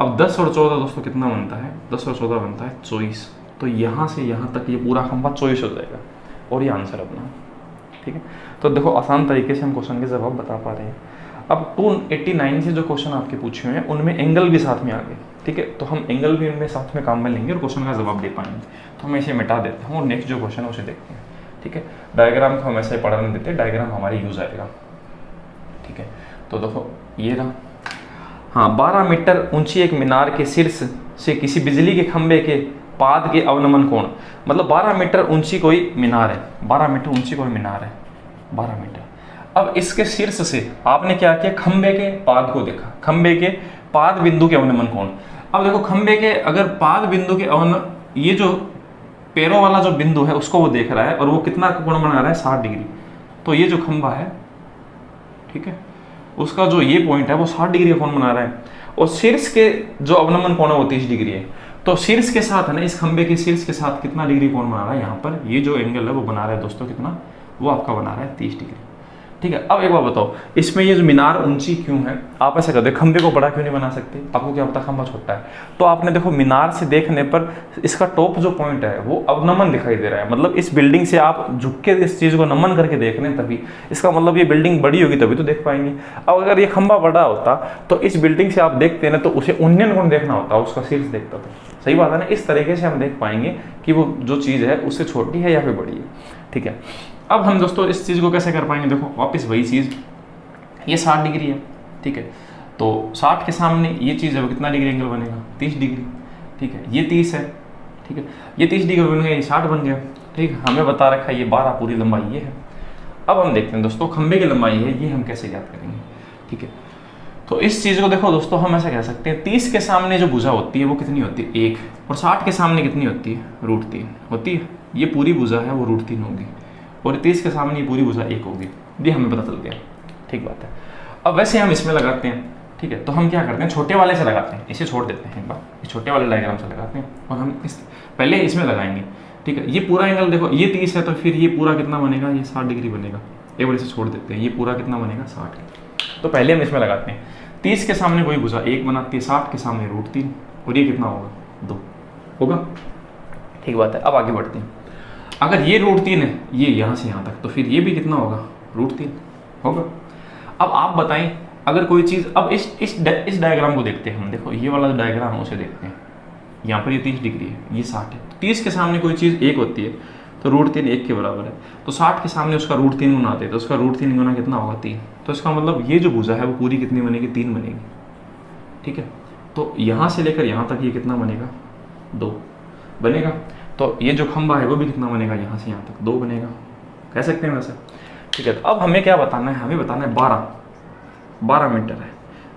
अब 10 और 14 दोस्तों कितना बनता है, 10 और 14 बनता है 24, तो यहाँ से यहाँ तक ये पूरा खंभा 24 हो जाएगा, और ये आंसर अपना, ठीक है। तो देखो आसान तरीके से हम क्वेश्चन के जवाब बता पा रहे हैं। अब 289 से जो क्वेश्चन आपके पूछे हुए हैं उनमें एंगल भी साथ में आ गए, ठीक है, तो हम एंगल भी उनमें साथ में काम में लेंगे और क्वेश्चन का जवाब दे पाएंगे। तो हम इसे मिटा देते हैं और नेक्स्ट जो क्वेश्चन है उसे देखते हैं, ठीक है। डायग्राम को हम ऐसे पढ़ने देते हैं, डायग्राम हमारी यूज आएगा, ठीक है। तो देखो ये रहा, हाँ, 12 मीटर ऊंची एक मीनार के शीर्ष से किसी बिजली के खंभे के पाद के अवनमन कोण, मतलब 12 मीटर ऊंची कोई मीनार है, 12 मीटर ऊंची कोई मीनार है, 12 मीटर। अब इसके शीर्ष से आपने क्या किया, खंबे के पाद को देखा, खंबे के पाद बिंदु के अवनमन कोण। अब देखो खंबे के अगर पाद बिंदु के ये जो पैरों वाला जो बिंदु है उसको वो देख रहा है और वो कितना कोण बना रहा है 60 डिग्री, तो ये जो खंबा है, ठीक है, उसका जो ये पॉइंट है वो 60 डिग्री का कोण बना रहा है, और शीर्ष के जो अवनमन कोण है वो 30 डिग्री है। तो शीर्ष के साथ है ना, इस खंबे के शीर्ष के साथ कितना डिग्री कोण बना रहा है, यहाँ पर ये जो एंगल है वो बना रहा है दोस्तों कितना, वो आपका बना रहा है 30 डिग्री, ठीक है। अब एक बार बताओ, इसमें ये जो मीनार ऊंची क्यों है, आप ऐसे कहते खंबे को बड़ा क्यों नहीं बना सकते, आपको क्या पता खंबा छोटा है। तो आपने देखो मीनार से देखने पर इसका टॉप जो पॉइंट है वो अवनमन दिखाई दे रहा है, मतलब इस बिल्डिंग से आप झुक के इस चीज़ को नमन करके देख रहे हैं तभी, इसका मतलब ये बिल्डिंग बड़ी होगी तभी तो देख पाएंगे। अब अगर ये खंबा बड़ा होता तो इस बिल्डिंग से आप देखते ना तो उसे उन्नयन कोण देखना होता, उसका शीर्ष देखता था, सही बात है ना। इस तरीके से हम देख पाएंगे कि वो जो चीज़ है उससे छोटी है या फिर बड़ी है, ठीक है। अब हम दोस्तों इस चीज़ को कैसे कर पाएंगे, देखो वापस वही चीज़, ये 60 डिग्री है, ठीक है, तो 60 के सामने ये चीज़ है वो कितना डिग्री एंगल बनेगा 30 डिग्री, ठीक है, ये 30 है, ठीक है, ये 30 डिग्री बन गया, ये 60 बन गया, ठीक है। हमें बता रखा है ये 12 पूरी लंबाई ये है। अब हम देखते हैं दोस्तों खंबे की लंबाई है, ये हम कैसे ज्ञात करेंगे, ठीक है। तो इस चीज़ को देखो दोस्तों हम ऐसा कह सकते हैं, 30 के सामने जो भुजा होती है वो कितनी होती है 1, और 60 के सामने कितनी होती है √3 होती है, ये पूरी भुजा है वो √3 होगी, और 30 के सामने ये पूरी भुजा 1 होगी, ये हमें पता चल गया, ठीक बात है। अब वैसे हम इसमें लगाते हैं, ठीक है, तो हम क्या करते हैं, छोटे वाले से लगाते हैं, इसे छोड़ देते हैं एक बार, इस छोटे वाले डायग्राम से लगाते हैं और हम इस पहले इसमें लगाएंगे, ठीक है। ये पूरा एंगल देखो, ये 30 है तो फिर ये पूरा कितना बनेगा, ये 60 डिग्री बनेगा। एक बार इसे छोड़ देते हैं, ये पूरा कितना बनेगा, 60। तो पहले हम इसमें लगाते हैं, 30 के सामने कोई भुजा 1 बनाती है, 60 के सामने √3, और ये कितना होगा, 2 होगा, ठीक बात है। अब आगे बढ़ते हैं, अगर ये √3 है, ये यहाँ से यहाँ तक, तो फिर ये भी कितना होगा, √3 होगा। अब आप बताएं, अगर कोई चीज़, अब इस डायग्राम को देखते हैं हम, देखो ये वाला डायग्राम है उसे देखते हैं, यहाँ पर ये 30 डिग्री है, ये 60 है, 30 के सामने कोई चीज़ 1 होती है तो √3 1 के बराबर है, तो 60 के सामने उसका √3 गुना आते हैं, तो उसका √3 गुना कितना होगा, 3। तो इसका मतलब ये जो भुजा है वो पूरी कितनी बनेगी, 3 बनेगी, ठीक है। तो यहाँ से लेकर यहाँ तक ये कितना बनेगा, 2 बनेगा। तो ये जो खंबा है वो भी कितना बनेगा, यहाँ से यहाँ तक 2 बनेगा, कह सकते हैं वैसे, ठीक है। तो अब हमें क्या बताना है, हमें बताना है 12 मीटर है,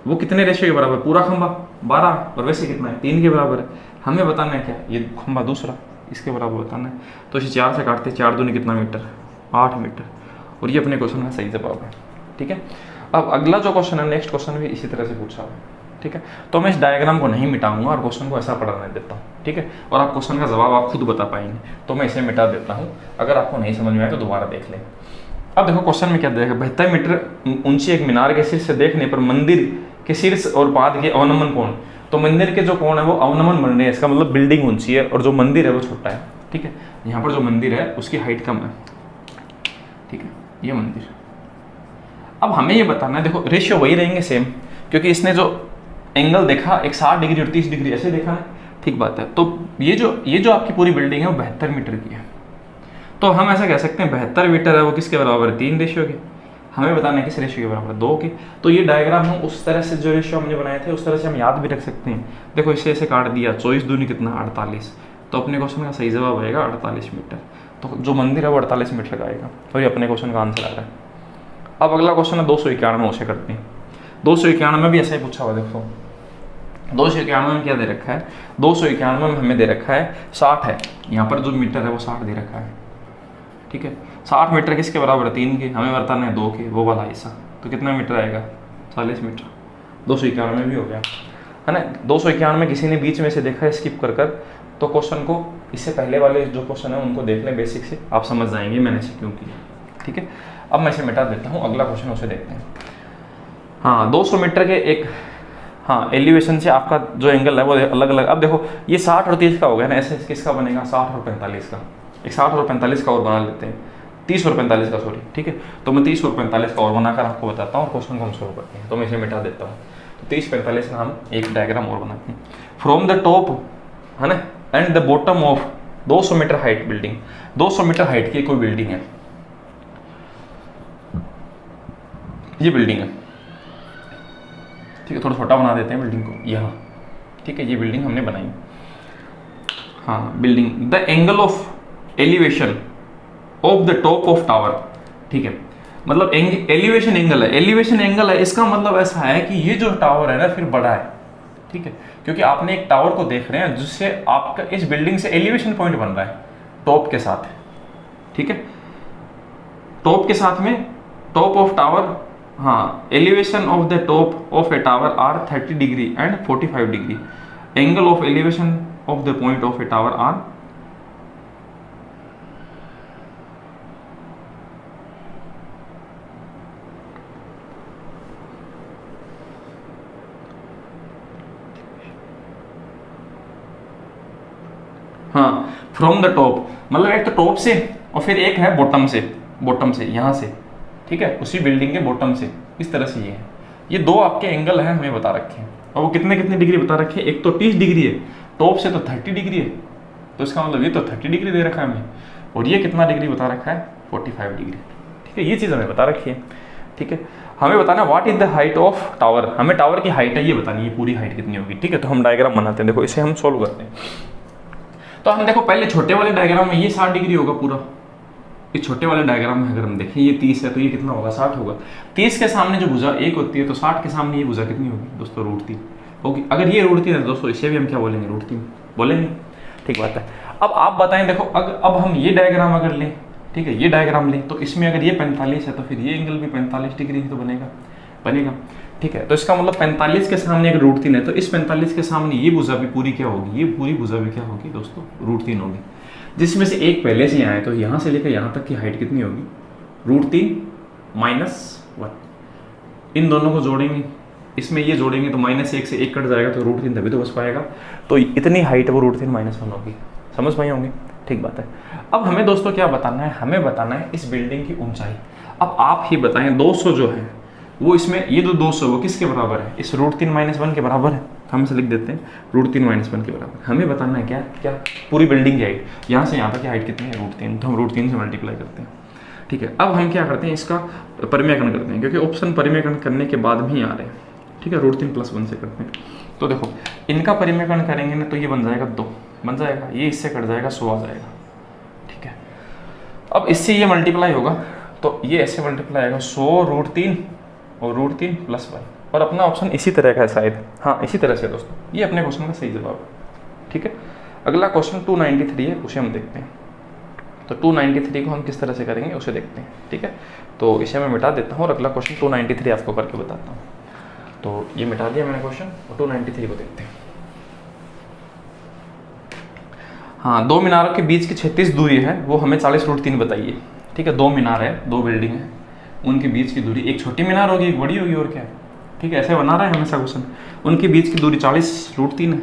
वो कितने रेशियो के बराबर, पूरा खंबा 12, और वैसे कितना है, 3 के बराबर है। हमें बताना है क्या, ये खंबा दूसरा, इसके बराबर बताना है। तो इसे 4 से काटते हैं, 4 दूनी कितना मीटर, 8 मीटर, और ये अपने क्वेश्चन का सही जवाब है, ठीक है। अब अगला जो क्वेश्चन है, नेक्स्ट क्वेश्चन भी इसी तरह से पूछा हुआ है, ठीक है। तो मैं इस डायग्राम को नहीं मिटाऊंगा और क्वेश्चन को ऐसा पढ़ाने देता हूँ, ठीक है, और आप क्वेश्चन का जवाब आप खुद बता पाएंगे। तो मैं इसे मिटा देता हूँ, अगर आपको नहीं समझ में आए तो दोबारा देख लें। अब देखो क्वेश्चन में क्या देगा, 72 मीटर ऊंची एक मीनार के शीर्ष से देखने पर मंदिर के शीर्ष और पाद के अवनमन कोण, तो मंदिर के जो कोण है वो अवनमन बन रहे हैं, इसका मतलब बिल्डिंग ऊंची है और जो मंदिर है वो छोटा है, ठीक है। यहाँ पर जो मंदिर है उसकी हाइट कम है, ठीक है, ये मंदिर। अब हमें ये बताना है, देखो रेशियो वही रहेंगे सेम, क्योंकि इसने जो एंगल देखा एक 60 डिग्री और 30 डिग्री ऐसे देखा है, ठीक बात है। तो ये जो आपकी पूरी बिल्डिंग है वो 72 मीटर की है, तो हम ऐसा कह सकते हैं 72 मीटर है वो किसके बराबर है, 3 रेशियो के। हमें बताना है किस रेशियो के बराबर है, 2 के। तो ये डायग्राम हम उस तरह से जो रेशियो हमने बनाए थे उस तरह से हम याद भी रख सकते हैं। देखो इसे ऐसे काट दिया, 24 दूनी कितना, 48, तो अपने क्वेश्चन का सही जवाब आएगा 48 मीटर। तो जो मंदिर है वो 48 मीटर का आएगा, और ये अपने क्वेश्चन का आंसर आ रहा है। अब अगला क्वेश्चन है 291, उसे करते हैं। 291 में भी ऐसा ही पूछा हुआ, देखो 291 में क्या दे रखा है, 291 में हमें दे रखा है 60 है, यहाँ पर जो मीटर है वो 60 दे रखा है, ठीक है। 60 मीटर किसके बराबर है, 3 के, हमें बताना है 2 के, वो वाला हिस्सा, तो कितना मीटर आएगा, 40 मीटर। 291 में भी हो गया है ना। 291 में किसी ने बीच में से देखा है स्किप कर कर, तो क्वेश्चन को इससे पहले वाले जो क्वेश्चन है उनको देख लें बेसिक से, आप समझ जाएंगे मैंने इसे क्यों किया, ठीक है। अब मैं इसे मिटा देता हूँ, अगला क्वेश्चन उसे देखते हैं। हाँ 200 मीटर के एक, हाँ एलिवेशन से आपका जो एंगल है वो अलग अलग। अब देखो ये 60 और 30 का हो गया ना, ऐसे किसका बनेगा, 60 और 45 का। एक 60 और 45 का और बना लेते हैं, 30 और 45 का, सॉरी, ठीक है। तो मैं 30 और 45 का और बनाकर आपको बताता हूँ, क्वेश्चन को हम सोल्व करते हैं। तो मैं इसे मिटा देता हूँ, तो 30-45 का हम एक डायग्राम और बनाते हैं। फ्रॉम द टॉप है ना and the bottom of 200 metre height building, 200 metre height की कोई बिल्डिंग है, ये बिल्डिंग है, ठीक है। थोड़ा छोटा बना देते हैं बिल्डिंग को यहाँ, ठीक है। ये बिल्डिंग हमने बनाई, हाँ building. The angle of elevation of the top of tower, ठीक है, मतलब एलिवेशन एंगल है, एलिवेशन एंगल है, इसका मतलब ऐसा है कि ये जो टावर है ना फिर बड़ा है, ठीक है, क्योंकि आपने एक टावर को देख रहे हैं जिससे आपका इस बिल्डिंग से एलिवेशन पॉइंट बन रहा है टॉप के साथ, ठीक है। टॉप के साथ में टॉप ऑफ टावर, हाँ elevation of the top of a tower are 30 degree and 45 degree, angle of elevation of the point of a tower are हाँ फ्रॉम द टॉप, मतलब एक तो टॉप से और फिर एक है बॉटम से यहाँ से, ठीक है, उसी बिल्डिंग के बॉटम से, इस तरह से ये है। ये 2 आपके एंगल हैं हमें बता रखे हैं, और वो कितने कितने डिग्री बता रखे हैं, एक तो 30 डिग्री है, टॉप से तो 30 डिग्री है, तो इसका मतलब ये तो 30 डिग्री दे रखा है हमें, और ये कितना डिग्री बता रखा है, 45 डिग्री, ठीक है। ये चीज़ हमें बता रखी है, ठीक है। हमें बताना what is the height of tower, हमें टावर की हाइट है ये बतानी है, पूरी हाइट कितनी होगी, ठीक है। तो हम डायग्राम बनाते हैं, देखो इसे हम सोल्व करते हैं। तो हम देखो पहले छोटे वाले डायग्राम में ये 60 डिग्री होगा पूरा, इस छोटे वाले डायग्राम में अगर हम देखें ये 30 है तो ये कितना होगा, 60 होगा। 30 के सामने जो भुजा 1 होती है तो 60 के सामने ये भुजा कितनी होगी दोस्तों, √3 होगी। अगर ये √3 है दोस्तों इसे भी हम क्या बोलेंगे, √3 बोलेंगे, ठीक बात है। अब आप बताएं, देखो अब हम ये डायग्राम अगर लें, ठीक है, ये डायग्राम लें तो इसमें अगर ये 45 है तो फिर ये एंगल भी 45 डिग्री ही तो बनेगा। बनेगा। ठीक है, तो इसका मतलब 45 के सामने एक √3 है, तो इस 45 के सामने ये भुजा भी पूरी क्या होगी, ये पूरी भुजा भी क्या होगी दोस्तों, √3 होगी, जिसमें से एक पहले से यहाँ है, तो यहाँ से लेकर यहाँ तक की हाइट कितनी होगी, √3 - 1। इन दोनों को जोड़ेंगे, इसमें ये जोड़ेंगे तो -1 से 1 कट जाएगा, तो √3 तभी तो बच पाएगा। तो इतनी हाइट वो √3 - 1 होगी। समझ पाए होंगे, ठीक बात है। अब हमें दोस्तों क्या बताना है, हमें बताना है इस बिल्डिंग की ऊंचाई। अब आप ही बताएं 200 जो है वो इसमें, ये जो 200 वो किसके बराबर है, इस √3 - 1 के बराबर है। हम इसे लिख देते हैं √3 - 1 के बराबर। हमें बताना है क्या क्या, पूरी बिल्डिंग की हाइट, यहाँ से यहाँ तक की हाइट कितनी है, √3, तो हम √3 से मल्टीप्लाई करते हैं। ठीक है, अब हम क्या करते हैं, इसका परिमेयकरण करते हैं, क्योंकि ऑप्शन परिमेयकरण करने के बाद भी आ रहे हैं। ठीक है, √3 + 1 से करते हैं। तो देखो इनका परिमेयकरण करेंगे ना, तो ये बन जाएगा 2 बन जाएगा, ये इससे कट जाएगा 100 आ जाएगा। ठीक है, अब इससे ये मल्टीप्लाई होगा, तो ये ऐसे मल्टीप्लाई आएगा 100 √3 और √3 + 1, और अपना ऑप्शन इसी तरह का है शायद, हाँ इसी तरह से दोस्तों, ये अपने क्वेश्चन का सही जवाब है। ठीक है, अगला क्वेश्चन 293 है, उसे हम देखते हैं। तो 293 को हम किस तरह से करेंगे उसे देखते हैं। ठीक है, तो इसे मैं मिटा देता हूँ और अगला क्वेश्चन 293 आपको करके बताता हूँ। तो ये मिटा दिया मैंने क्वेश्चन, और 293 को देखते हैं। हाँ, 2 मीनारों के बीच की 36 दूरी है, वो हमें 40 √3 बताइए। ठीक है, 2 मीनार है, 2 बिल्डिंग है, उनके बीच की दूरी, एक छोटी मीनार होगी एक बड़ी होगी, और क्या है। ठीक है, ऐसे बना रहा है हमेशा क्वेश्चन। उनके बीच की दूरी 40 √3 है।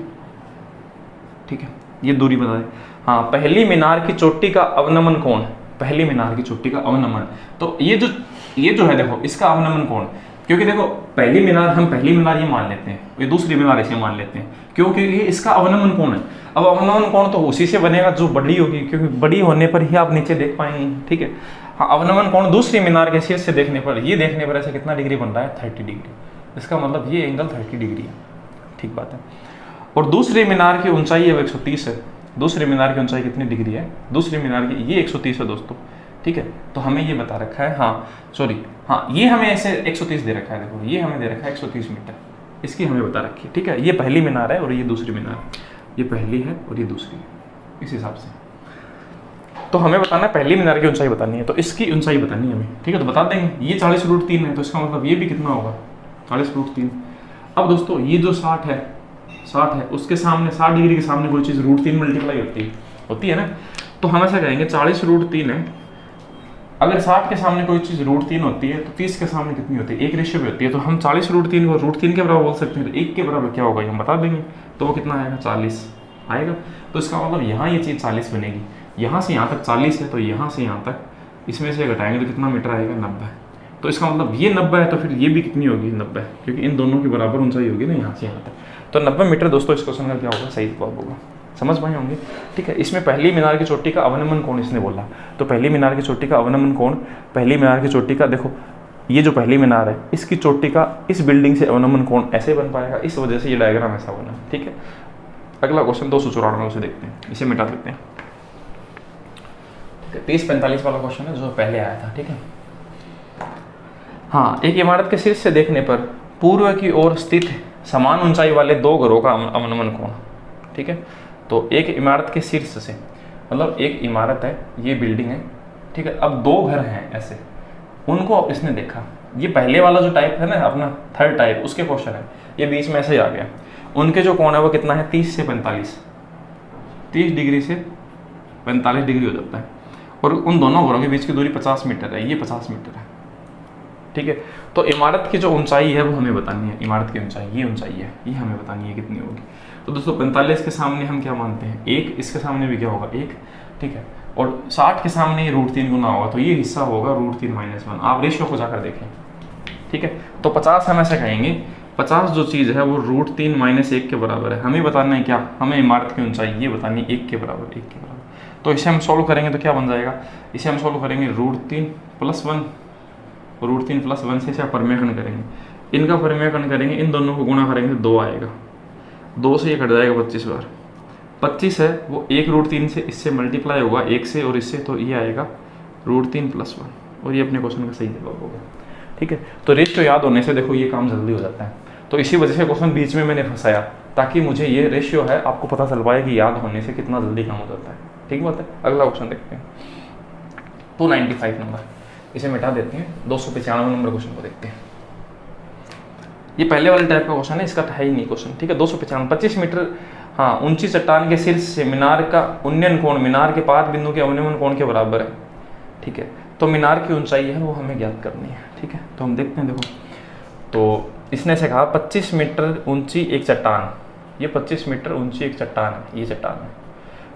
ठीक है, ये दूरी बता दें। हाँ, पहली मीनार की चोटी का अवनमन कोण, पहली मीनार की चोटी का अवनमन, तो ये जो है देखो, इसका अवनमन कोण, क्योंकि देखो पहली मीनार, हम पहली मीनार ये मान लेते हैं, ये दूसरी मीनार ऐसे मान लेते हैं, क्योंकि ये इसका अवनमन कोण है। अब अवनमन कोण तो उसी से बनेगा जो बड़ी होगी, क्योंकि बड़ी होने पर ही आप नीचे देख पाएंगे। ठीक है, हाँ, अवनमन कोण दूसरी मीनार के शीर्ष से देखने पर, ये देखने पर ऐसे कितना डिग्री बन रहा है, 30 डिग्री। इसका मतलब ये एंगल 30 डिग्री है। ठीक बात है। और दूसरी मीनार की ऊंचाई अब 130 है। दूसरी मीनार की ऊंचाई कितनी डिग्री है, दूसरी मीनार की, ये 130 है दोस्तों। ठीक है, तो हमें ये बता रखा है, हाँ सॉरी, हाँ ये हमें ऐसे 130 दे रखा है, देखो ये हमें दे रखा है 130 मीटर, इसकी हमें बता रखी है। ठीक है, ये पहली मीनार है और ये दूसरी मीनार, ये पहली है और ये दूसरी है, इस हिसाब से। तो हमें बताना है पहली मीनार की ऊंचाई बतानी है, तो इसकी ऊंचाई बतानी है हमें। ठीक है, तो बता देंगे, ये 40 √3 है, तो इसका मतलब ये भी कितना होगा, 40 √3। अब दोस्तों ये जो 60 है, उसके सामने 60 डिग्री के सामने कोई चीज़ √3 मल्टीप्लाई होती है ना, तो हम ऐसा कहेंगे 40 √3 है। अगर 60 के सामने कोई चीज़ √3 होती है, तो 30 के सामने कितनी होती है, 1 रेशियो पे होती है। तो हम 40 √3 को √3 के बराबर बोल सकते हैं, तो 1 के बराबर क्या होगा ये हम बता देंगे, तो वो कितना आएगा, 40 आएगा। तो इसका मतलब यहाँ ये चीज़ 40 बनेगी, यहाँ से यहाँ तक 40 है, तो यहाँ से यहाँ तक इसमें से घटाएंगे तो कितना मीटर आएगा, 90। तो इसका मतलब ये 90 है, तो फिर ये भी कितनी होगी, 90, क्योंकि इन दोनों की बराबर ऊंचाई होगी ना यहाँ से यहाँ तक। तो 90 मीटर दोस्तों इस क्वेश्चन का क्या होगा, सही जवाब होगा। समझ पाए होंगे। ठीक है, इसमें पहली मीनार की चोटी का अवनमन कोण इसने बोला, तो पहली मीनार की चोटी का अवनमन कोण, पहली मीनार की चोटी का, देखो ये जो पहली मीनार है इसकी चोटी का इस बिल्डिंग से अवनमन कोण ऐसे बन पाएगा, इस वजह से ये डायग्राम ऐसा बना। ठीक है, अगला क्वेश्चन 294 से देखते हैं, इसे मिटा देते हैं। 30-45 वाला क्वेश्चन है जो पहले आया था। ठीक है, हाँ, एक इमारत के शीर्ष से देखने पर पूर्व की ओर स्थित समान ऊंचाई वाले 2 घरों का अवनमन कोण। ठीक है, तो एक इमारत के शीर्ष से, मतलब एक इमारत है, ये बिल्डिंग है। ठीक है, अब 2 घर हैं ऐसे, उनको अब इसने देखा, ये पहले वाला जो टाइप है ना अपना थर्ड टाइप, उसके क्वेश्चन है, ये बीच में ऐसे ही आ गया। उनके जो कोण है वो कितना है, 30 से 45, 30 डिग्री से 45 डिग्री हो जाता है, और उन दोनों घरों के बीच की दूरी 50 मीटर है, ये 50 मीटर है। ठीक है, तो इमारत की जो ऊंचाई है वो हमें बतानी है, इमारत की ऊंचाई, ये ऊंचाई है, ये हमें बतानी है कितनी होगी। तो दोस्तों 45 के सामने हम क्या मानते हैं, 1, इसके सामने भी क्या होगा, 1। ठीक है, और 60 के सामने √3 गुना होगा, तो ये हिस्सा होगा √3 - 1। आप रेशियो को जाकर देखें। ठीक है, तो 50 हम ऐसे कहेंगे, 50 जो चीज़ है वो √3 - 1 के बराबर है। हमें बताना है क्या, हमें इमारत की ऊंचाई ये बतानी है 1 के बराबर, 1 के बराबर। तो इसे हम सोल्व करेंगे तो क्या बन जाएगा, इसे हम सोल्व करेंगे √3 + 1, √3 + 1 से इसे परिमेयकरण करेंगे, इनका परिमेयकरण करेंगे, इन दोनों को गुणा करेंगे तो 2 आएगा, 2 से ये कट जाएगा 25 बार, 25 है वो 1 √3 से इससे मल्टीप्लाई होगा 1 से और इससे, तो ये आएगा √3 + 1, और ये अपने क्वेश्चन का सही जवाब होगा। ठीक है, तो रेशियो याद होने से देखो ये काम जल्दी हो जाता है, तो इसी वजह से क्वेश्चन बीच में मैंने फंसाया, ताकि मुझे ये रेशियो है आपको पता चल पाए कि याद होने से कितना जल्दी काम हो जाता है। ठीक बात है, अगला क्वेश्चन देखते हैं, 295 नंबर, इसे मिटा देते हैं, 295 नंबर क्वेश्चन को देखते हैं। ये पहले वाले टाइप का क्वेश्चन है, इसका है ही नहीं क्वेश्चन, ठीक है। 295 25 मीटर, हाँ, ऊंची चट्टान के शीर्ष से मीनार का उन्नयन कोण मीनार के पाद बिंदु के अवनमन कोण के बराबर है, ठीक है। तो मीनार की ऊंचाई है वो हमें ज्ञात करनी है, ठीक है। तो हम देखते हैं, देखो तो इसने से कहा 25 मीटर ऊंची एक चट्टान, ये 25 मीटर ऊंची एक चट्टान है, ये चट्टान है,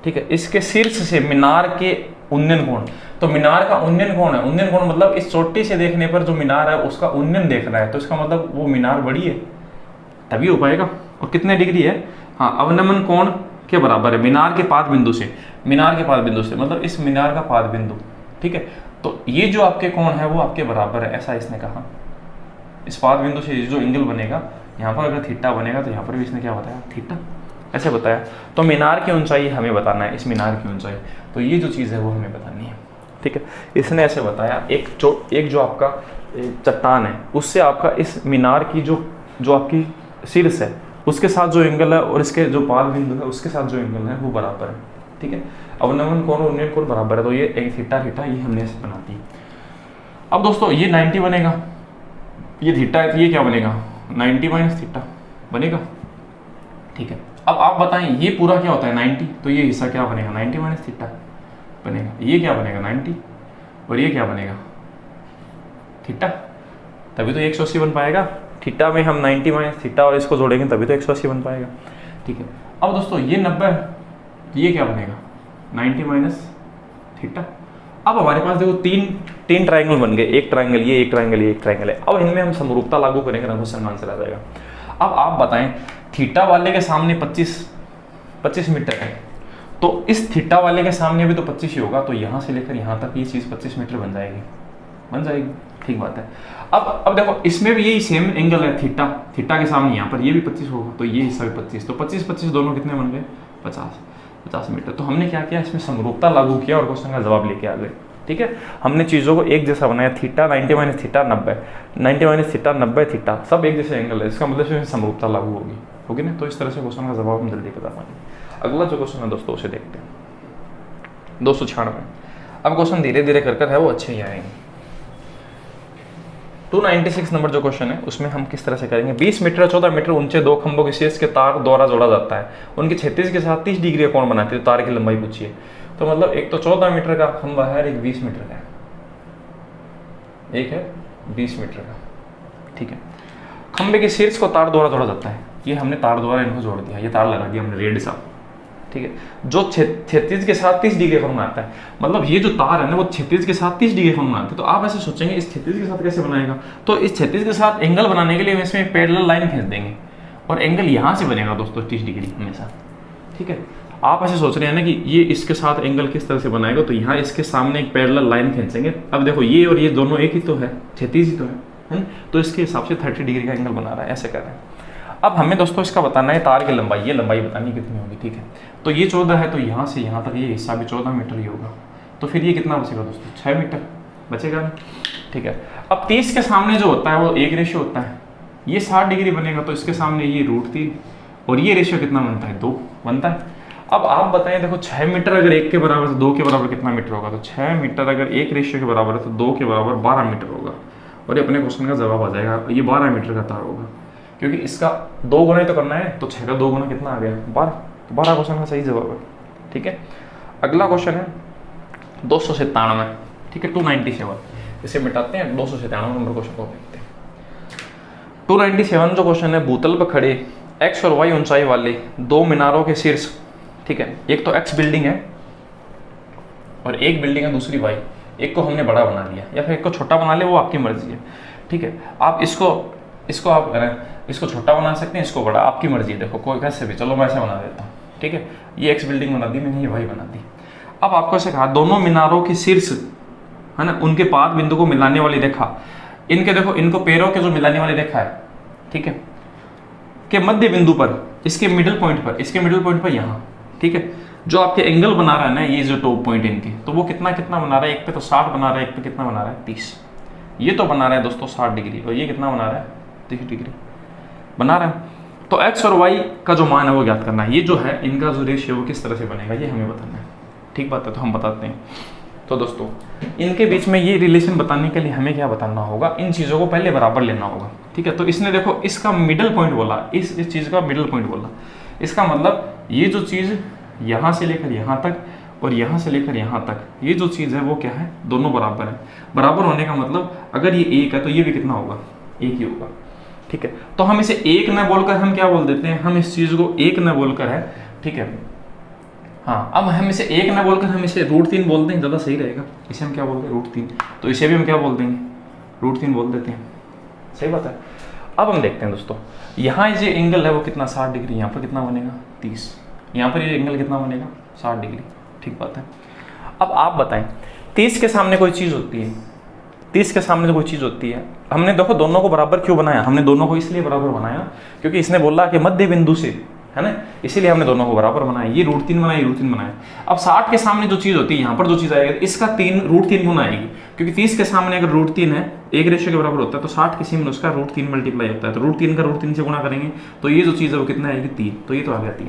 ठीक है। इसके शीर्ष से मीनार के उन्नयन कोण, तो मीनार का उन्नयन कोण है, उन्नयन कोण मतलब इस चोटी से देखने पर जो मीनार है उसका उन्नयन देखना है, तो इसका मतलब वो मीनार बड़ी है तभी हो पाएगा। और कितने डिग्री है, हाँ, अवनमन कोण के बराबर है मीनार के पाद बिंदु से, मीनार के पाद बिंदु से मतलब इस मीनार का पाद बिंदु, ठीक है। तो ये जो आपके कोण है वो आपके बराबर है, ऐसा इसने कहा। इस पाद बिंदु से जो एंगल बनेगा, यहाँ पर अगर थीटा बनेगा तो यहाँ पर भी इसने क्या बताया, थीटा, ऐसे बताया। तो मीनार की ऊंचाई हमें बताना है, इस मीनार की ऊंचाई, तो ये जो चीज़ है वो हमें बतानी है, ठीक है। इसने ऐसे बताया, एक जो आपका चट्टान है उससे आपका इस मीनार की जो आपकी शीर्ष है उसके साथ जो एंगल है और इसके जो पाद बिंदु है उसके साथ जो एंगल है वो बराबर है, ठीक है। अवनमन कोण और उन्नयन कोण बराबर है, तो ये एक थीटा थीटा ये हमने ऐसे बना दी। अब दोस्तों ये 90 बनेगा, ये थीटा है तो ये क्या बनेगा 90 माइनस थीटा बनेगा, ठीक है। अब आप बताएं ये पूरा क्या होता है 90, तो ये हिस्सा क्या बनेगा 90 माइनस थीटा बनेगा, ये क्या बनेगा 90 और ये क्या बनेगा थीटा, तभी तो 180 बन पाएगा। थीटा में हम 90 माइनस थीटा और इसको जोड़ेंगे तभी तो 180 बन पाएगा, ठीक है। अब दोस्तों ये 90, ये क्या बनेगा 90 माइनस थीटा। अब हमारे पास देखो तीन ट्राइंगल बन गए, एक ट्राइंगल ये, एक ट्राइंगल ये, एक ट्राइंगल है। अब इनमें हम समरूपता लागू करेंगे ना, क्वेश्चन आंसर आ जाएगा। अब आप बताएं थीटा वाले के सामने 25 मीटर है, तो इस थीटा वाले के सामने भी तो 25 ही होगा, तो यहाँ से लेकर यहाँ तक ये चीज़ 25 मीटर बन जाएगी, ठीक बात है। अब देखो इसमें भी यही सेम एंगल है, थीटा के सामने यहाँ पर ये भी 25 होगा, तो ये हिस्सा भी 25, तो 25 दोनों कितने बन गए 50 मीटर। तो हमने क्या किया, इसमें समरूपता लागू किया और क्वेश्चन का जवाब लेके आ गए, ठीक है। हमने चीज़ों को एक जैसा बनाया, theta 90 minus theta 90, 90 minus theta 90 theta, सब एक जैसे एंगल है, इसका मतलब इसमें समरूपता लागू होगी ना। तो इस तरह से क्वेश्चन का जवाब हम जल्दी बता पाएंगे। अगला जो क्वेश्चन है दोस्तों उसे देखते हैं, 296। अब क्वेश्चन धीरे धीरे कर है वो अच्छे ही आएंगे। 296 नंबर जो क्वेश्चन है उसमें हम किस तरह से करेंगे, 20 मीटर 14 मीटर ऊंचे दो खंभों के शीर्ष के तार द्वारा जोड़ा जाता है, उनके क्षैतिज के साथ 30 डिग्री कोण बनाते हैं, तो तार की लंबाई पूछिए। तो मतलब एक तो 14 मीटर का खंभा है, एक 20 मीटर का है, एक है 20 मीटर का, ठीक है। खंभे के शीर्ष को तार द्वारा जोड़ा जाता है, ये हमने तार द्वारा इनको जोड़ दिया, ये तार लगा दिया हमने रेड सा, ठीक है। जो क्षैतिज के साथ 30 डिग्री कोण बनाता है, मतलब ये जो तार है ना वो क्षैतिज के साथ 30 डिग्री कोण बनाते हैं। तो आप ऐसे सोचेंगे इस क्षैतिज के साथ कैसे बनाएगा, तो इस क्षैतिज के साथ एंगल बनाने के लिए हम इसमें पैरेलल लाइन खींच देंगे और एंगल यहाँ से बनेगा दोस्तों 30 डिग्री हमेशा, ठीक है। आप ऐसे सोच रहे हैं ना कि ये इसके साथ एंगल किस तरह से बनाएगा, तो यहाँ इसके सामने एक पैरेलल लाइन खींचेंगे। अब देखो ये और ये दोनों एक ही तो है, क्षैतिज ही तो है, तो इसके हिसाब से 30 डिग्री का एंगल बना रहा है, ऐसे कर रहे हैं। अब हमें दोस्तों इसका बताना है तार की लंबाई, ये लंबाई बतानी कितनी होगी, ठीक है। तो ये 14 है, तो यहाँ से यहाँ तक ये हिस्सा भी 14 मीटर ही होगा, तो फिर ये कितना बचेगा दोस्तों 6 मीटर बचेगा, ठीक है। अब 30 के सामने जो होता है वो एक रेशियो होता है, ये 60 डिग्री बनेगा, तो इसके सामने ये √3 और ये रेशियो कितना बनता है 2 बनता है। अब आप बताएं देखो 6 मीटर अगर 1 के बराबर तो 2 के बराबर कितना मीटर होगा, तो 6 मीटर अगर 1 रेशियो के बराबर है तो 2 के बराबर 12 मीटर होगा, और ये अपने क्वेश्चन का जवाब आ जाएगा, ये 12 मीटर का तार होगा, क्योंकि इसका 2 गुना ही तो करना है, तो 6 का 2 गुना कितना आ गया 12, तो 12 क्वेश्चन का सही जवाब है, ठीक है। अगला क्वेश्चन है 297, ठीक है, 297, इसे मिटाते हैं, 297 नंबर क्वेश्चन को देखते हैं। 297 जो क्वेश्चन है, भूतल पर खड़े x और y ऊंचाई वाले दो मीनारों के शीर्ष, ठीक है, एक तो x बिल्डिंग है और एक बिल्डिंग है दूसरी y, एक को हमने बड़ा बना लिया या फिर एक को छोटा बना लिया, वो आपकी मर्जी है, ठीक है। आप इसको आप इसको छोटा बना सकते हैं, इसको बड़ा, आपकी मर्जी है, देखो कोई कैसे भी, चलो मैं ऐसे बना देता हूँ, ठीक है। ये x बिल्डिंग बना दी मैंने, ये y बना दी। अब आपको ऐसे कहा दोनों मीनारों के शीर्ष है ना, उनके पाद बिंदु को मिलाने वाली रेखा, इनके देखो इनको पैरों के जो मिलाने वाली रेखा है, ठीक है, के मध्य बिंदु पर, इसके मिडिल पॉइंट पर यहाँ, ठीक है, जो आपके एंगल बना रहा है ना, ये जो टॉप पॉइंट इनके, तो वो कितना बना रहा है, एक पे तो 60 बना रहा है, एक पे कितना बना रहा है 30, ये तो बना रहा है दोस्तों 60 डिग्री, और ये कितना बना रहा है 30 डिग्री बना रहा है। तो x और y का जो मान है वो ज्ञात करना है, ये जो है इनका जो रेशियो वो किस तरह से बनेगा ये हमें बताना है, ठीक बात है। तो हम बताते हैं, तो दोस्तों इनके बीच में ये रिलेशन बताने के लिए हमें क्या बताना होगा, इन चीज़ों को पहले बराबर लेना होगा, ठीक है। तो इसने देखो इसका मिडल पॉइंट बोला, इस चीज़ का मिडल पॉइंट बोला, इसका मतलब ये जो चीज़ यहाँ से लेकर यहाँ तक और यहाँ से लेकर यहाँ तक, ये जो चीज़ है वो क्या है, दोनों बराबर है। बराबर होने का मतलब अगर ये एक है तो ये भी कितना होगा, एक ही होगा, ठीक है। तो हम इसे एक न बोलकर हम क्या बोल देते हैं, हम इस चीज़ को एक न बोलकर है, ठीक है। हाँ, अब हम इसे एक न बोलकर हम इसे √3 बोल दें, ज़्यादा सही रहेगा। इसे हम क्या बोलते हैं, √3, तो इसे भी हम क्या बोल देंगे, √3 बोल देते हैं, सही बात है। अब हम देखते हैं दोस्तों, यहाँ जो एंगल है वो कितना 60 डिग्री, यहाँ पर कितना बनेगा 30, यहाँ पर ये एंगल कितना बनेगा 60 डिग्री, ठीक बात है। अब आप बताएं 30 के सामने कोई चीज़ होती है, 30 के सामने कोई चीज़ होती है, हमने देखो दोनों को बराबर क्यों बनाया, हमने दोनों को इसलिए बराबर बनाया क्योंकि इसने बोला कि मध्य बिंदु से, है ना, इसीलिए हमने दोनों को बराबर बनाया, ये √3 बनाया, √3 बनाया। अब 60 के सामने जो चीज़ होती है, यहाँ पर जो चीज़ आएगी इसका √3 गुना आएगी, क्योंकि 30 के सामने अगर √3 है, एक रेशियो के बराबर होता है, तो 60 के सामने उसका √3 मल्टीप्लाई होता है, तो √3 का √3 से गुना करेंगे तो ये जो चीज़ है वो कितना आएगी 3, तो ये तो आ गया 3,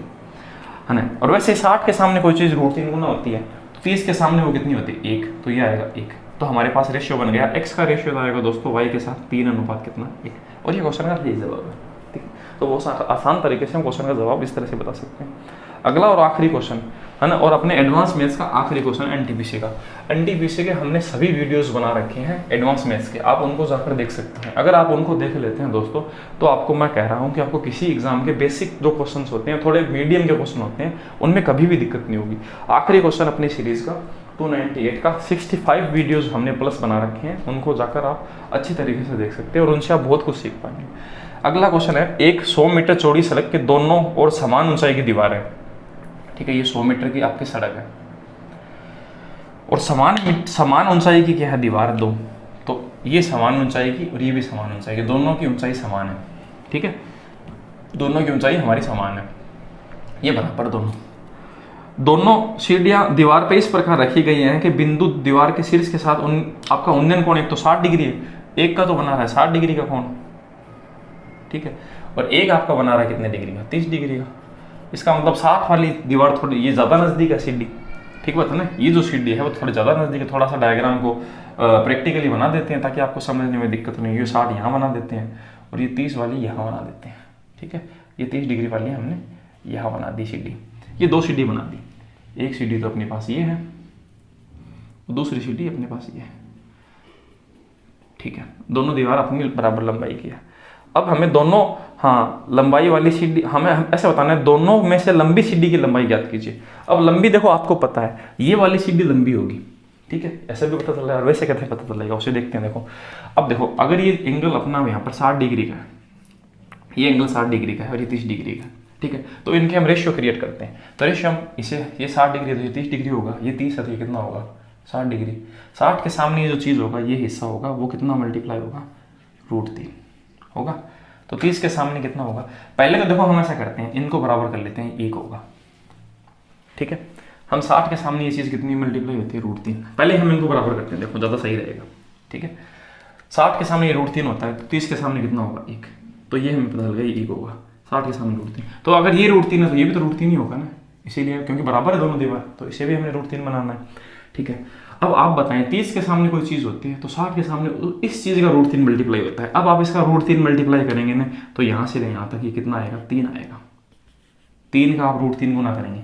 है ना। और वैसे 60 के सामने कोई चीज़ √3 गुना होती है, तो 30 के सामने वो कितनी होती है 1, तो ये आएगा 1। तो हमारे पास रेशियो बन गया, x का रेशियो आएगा दोस्तों y के साथ 3 अनुपात कितना 1, और ये क्वेश्चन का सही जवाब है, ठीक है। तो बहुत आसान तरीके से हम क्वेश्चन का जवाब इस तरह से बता सकते हैं। अगला और आखिरी क्वेश्चन है ना, और अपने एडवांस मैथ्स का आखिरी क्वेश्चन एनटीपीसी का। एनटीपीसी के हमने सभी वीडियोस बना रखे हैं एडवांस मैथ्स के, आप उनको जाकर देख सकते हैं। अगर आप उनको देख लेते हैं दोस्तों, तो आपको मैं कह रहा हूँ कि आपको किसी एग्जाम के बेसिक जो क्वेश्चन होते हैं, थोड़े मीडियम के क्वेश्चन होते हैं, उनमें कभी भी दिक्कत नहीं होगी। आखिरी क्वेश्चन अपनी सीरीज का 298 का 65 वीडियोस हमने प्लस बना रखे हैं, उनको जाकर आप अच्छी तरीके से देख सकते हैं और उनसे आप बहुत कुछ सीख पाएंगे। अगला क्वेश्चन है, एक 100 मीटर चौड़ी सड़क के दोनों और समान ऊंचाई की दीवार है, ठीक है। ये 100 मीटर की आपकी सड़क है और समान ऊंचाई की क्या है दीवार 2, तो ये समान ऊंचाई की और ये भी समान ऊंचाई की, दोनों की ऊंचाई समान है, ठीक है। दोनों की ऊंचाई हमारी समान है, ये बराबर दोनों सीढ़ियाँ दीवार पे इस प्रकार रखी गई हैं कि बिंदु दीवार के शीर्ष के साथ आपका उन्नयन कोण एक तो 60 डिग्री है, एक का तो बना रहा है 60 डिग्री का कोण, ठीक है, और एक आपका बना रहा है कितने डिग्री का 30 डिग्री का। इसका मतलब साथ वाली दीवार थोड़ी ये ज़्यादा नज़दीक है सीढ़ी, ठीक बात है ना। ये जो सीढ़ी है वो थोड़ी ज़्यादा नज़दीक है। थोड़ा सा डायग्राम को प्रैक्टिकली बना देते हैं ताकि आपको समझने में दिक्कत नहीं। ये 60 यहाँ बना देते हैं और ये 30 वाली यहाँ बना देते हैं, ठीक है। ये 30 डिग्री वाली हमने यहाँ बना दी सीढ़ी, ये 2 सीढ़ी बना दी। एक सीढ़ी तो अपने पास ये है, दूसरी सीढ़ी अपने पास ये है, ठीक है। दोनों दीवार अपनी बराबर लंबाई की है। अब हमें दोनों, हाँ, लंबाई वाली सीढ़ी हमें ऐसे बताना है, दोनों में से लंबी सीढ़ी की लंबाई ज्ञात कीजिए। अब लंबी देखो आपको पता है ये वाली सीढ़ी लंबी होगी, ठीक है, ऐसे भी पता चल रहा है और वैसे कैसे पता चलेगा उसे देखते हैं। देखो अब देखो, अगर ये एंगल अपना यहाँ पर 60 डिग्री का है, ये एंगल 60 डिग्री का है और ये 30 डिग्री का है, ठीक है। तो इनके हम रेशियो क्रिएट करते हैं, तो रेशियो हम इसे, ये 60 डिग्री तो ये 30 डिग्री होगा, ये 30 है तो ये कितना होगा 60 डिग्री। 60 के सामने ये जो चीज़ होगा, ये हिस्सा होगा, वो कितना मल्टीप्लाई होगा √3 होगा। तो 30 के सामने कितना होगा, पहले तो देखो हम ऐसा करते हैं, इनको बराबर कर लेते हैं, 1 होगा, ठीक है। हम 60 के सामने ये चीज़ कितनी मल्टीप्लाई होती है √3, पहले हम इनको बराबर करते हैं, देखो ज़्यादा सही रहेगा, ठीक है। 60 के सामने ये √3 होता है, तो 30 के सामने कितना होगा 1, तो ये हमें पता चल गया ये 1 होगा। 60 के सामने √3, तो अगर ये √3 है तो ये भी तो √3 ही होगा ना, इसीलिए क्योंकि बराबर है दोनों दीवार, तो इसे भी हमें √3 बनाना है, ठीक है। अब आप बताएं 30 के सामने कोई चीज़ होती है तो 60 के सामने इस चीज़ का √3 मल्टीप्लाई होता है। अब आप इसका √3 मल्टीप्लाई करेंगे ना, तो यहाँ से यहाँ तक ये कितना आएगा 3 आएगा। 3 का आप √3 गुना करेंगे,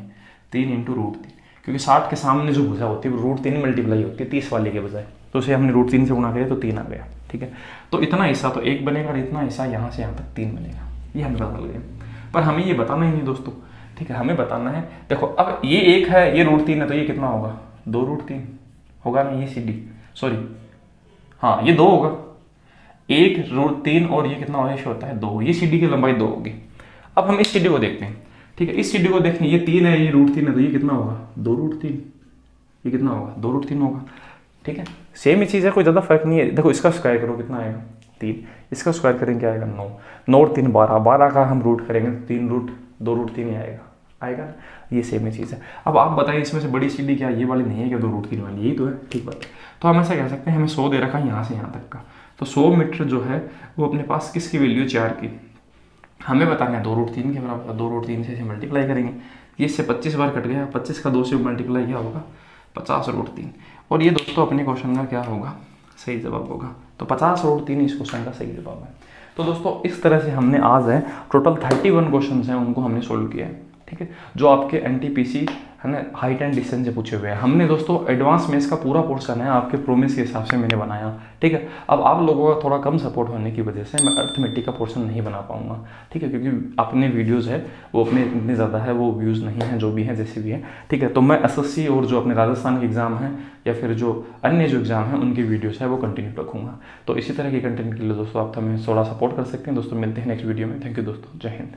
3 × √3, क्योंकि 60 के सामने जो भुजा होती है वो √3 मल्टीप्लाई होती है 30 वाले के बजाय, तो उसे हमने √3 से गुना किया तो 3 आ गया, ठीक है। तो इतना हिस्सा तो 1 बनेगा और इतना हिस्सा यहाँ से यहाँ तक 3 बनेगा, ये हमें पता चल गया। पर हमें ये बताना ही नहीं दोस्तों, ठीक है, हमें बताना है, देखो अब ये 1 है, ये √3 है, तो ये कितना होगा 2√3 होगा ना, ये सीढ़ी, सॉरी हाँ ये 2 होगा, 1 √3 और ये कितना रेशियो होता है 2, ये सीढ़ी की लंबाई 2 होगी। अब हम इस सीढ़ी को देखते हैं, ठीक है, इस सीढ़ी को देखें, ये 3 है, ये √3 है, तो ये कितना होगा 2√3, ये कितना होगा 2√3 होगा, ठीक है। सेम ही चीज़ है, कोई ज़्यादा फर्क नहीं है। देखो इसका स्क्वायर करो कितना आएगा 3, इसका स्क्वायर करेंगे क्या आएगा 9, 9 और 3 12, 12 का हम रूट करेंगे 3 रूट 2√3 ही आएगा, ये सेम ही चीज़ है। अब आप बताइए इसमें से बड़ी सीढ़ी क्या ये वाली नहीं है क्या 2√3 वाली, यही तो है, ठीक बात है। तो हम ऐसा कह सकते हैं, हमें 100 दे रखा है यहाँ से यहाँ तक का, तो 100 मीटर जो है वो अपने पास किसकी वैल्यू 4 की, हमें बताना है 2√3 के बराबर, 2√3 से मल्टीप्लाई करेंगे, ये इससे 25 बार कट गया, 25 का 2 से मल्टीप्लाई क्या होगा 50 √3, और ये दोस्तों अपने क्वेश्चन का क्या होगा, सही जवाब होगा। तो 50/3 इस क्वेश्चन का सही जवाब है। तो दोस्तों इस तरह से हमने आज है टोटल 31 क्वेश्चन हैं उनको हमने सोल्व किया है, ठीक है, जो आपके एनटीपीसी है ना हाइट एंड डिस्टेंस से पूछे हुए हैं। हमने दोस्तों एडवांस मैथ्स का पूरा पोर्शन है आपके प्रोमिस के हिसाब से मैंने बनाया, ठीक है। अब आप लोगों का थोड़ा कम सपोर्ट होने की वजह से मैं अर्थमेटिक का पोर्शन नहीं बना पाऊंगा, ठीक है, क्योंकि अपने वीडियोज़ है वो अपने इतने ज़्यादा है, वो व्यूज़ नहीं हैं, जो भी हैं जैसे भी है, ठीक है। तो मैं एसएससी और जो अपने राजस्थान के एग्ज़ाम हैं या फिर जो अन्य जो एग्ज़ाम हैं उनकी वीडियोस है वो कंटिन्यू रखूँगा। तो इसी तरह के कंटेंट के लिए दोस्तों आप हमें थोड़ा सपोर्ट कर सकते हैं। दोस्तों मिलते हैं नेक्स्ट वीडियो में। थैंक यू दोस्तों, जय हिंद।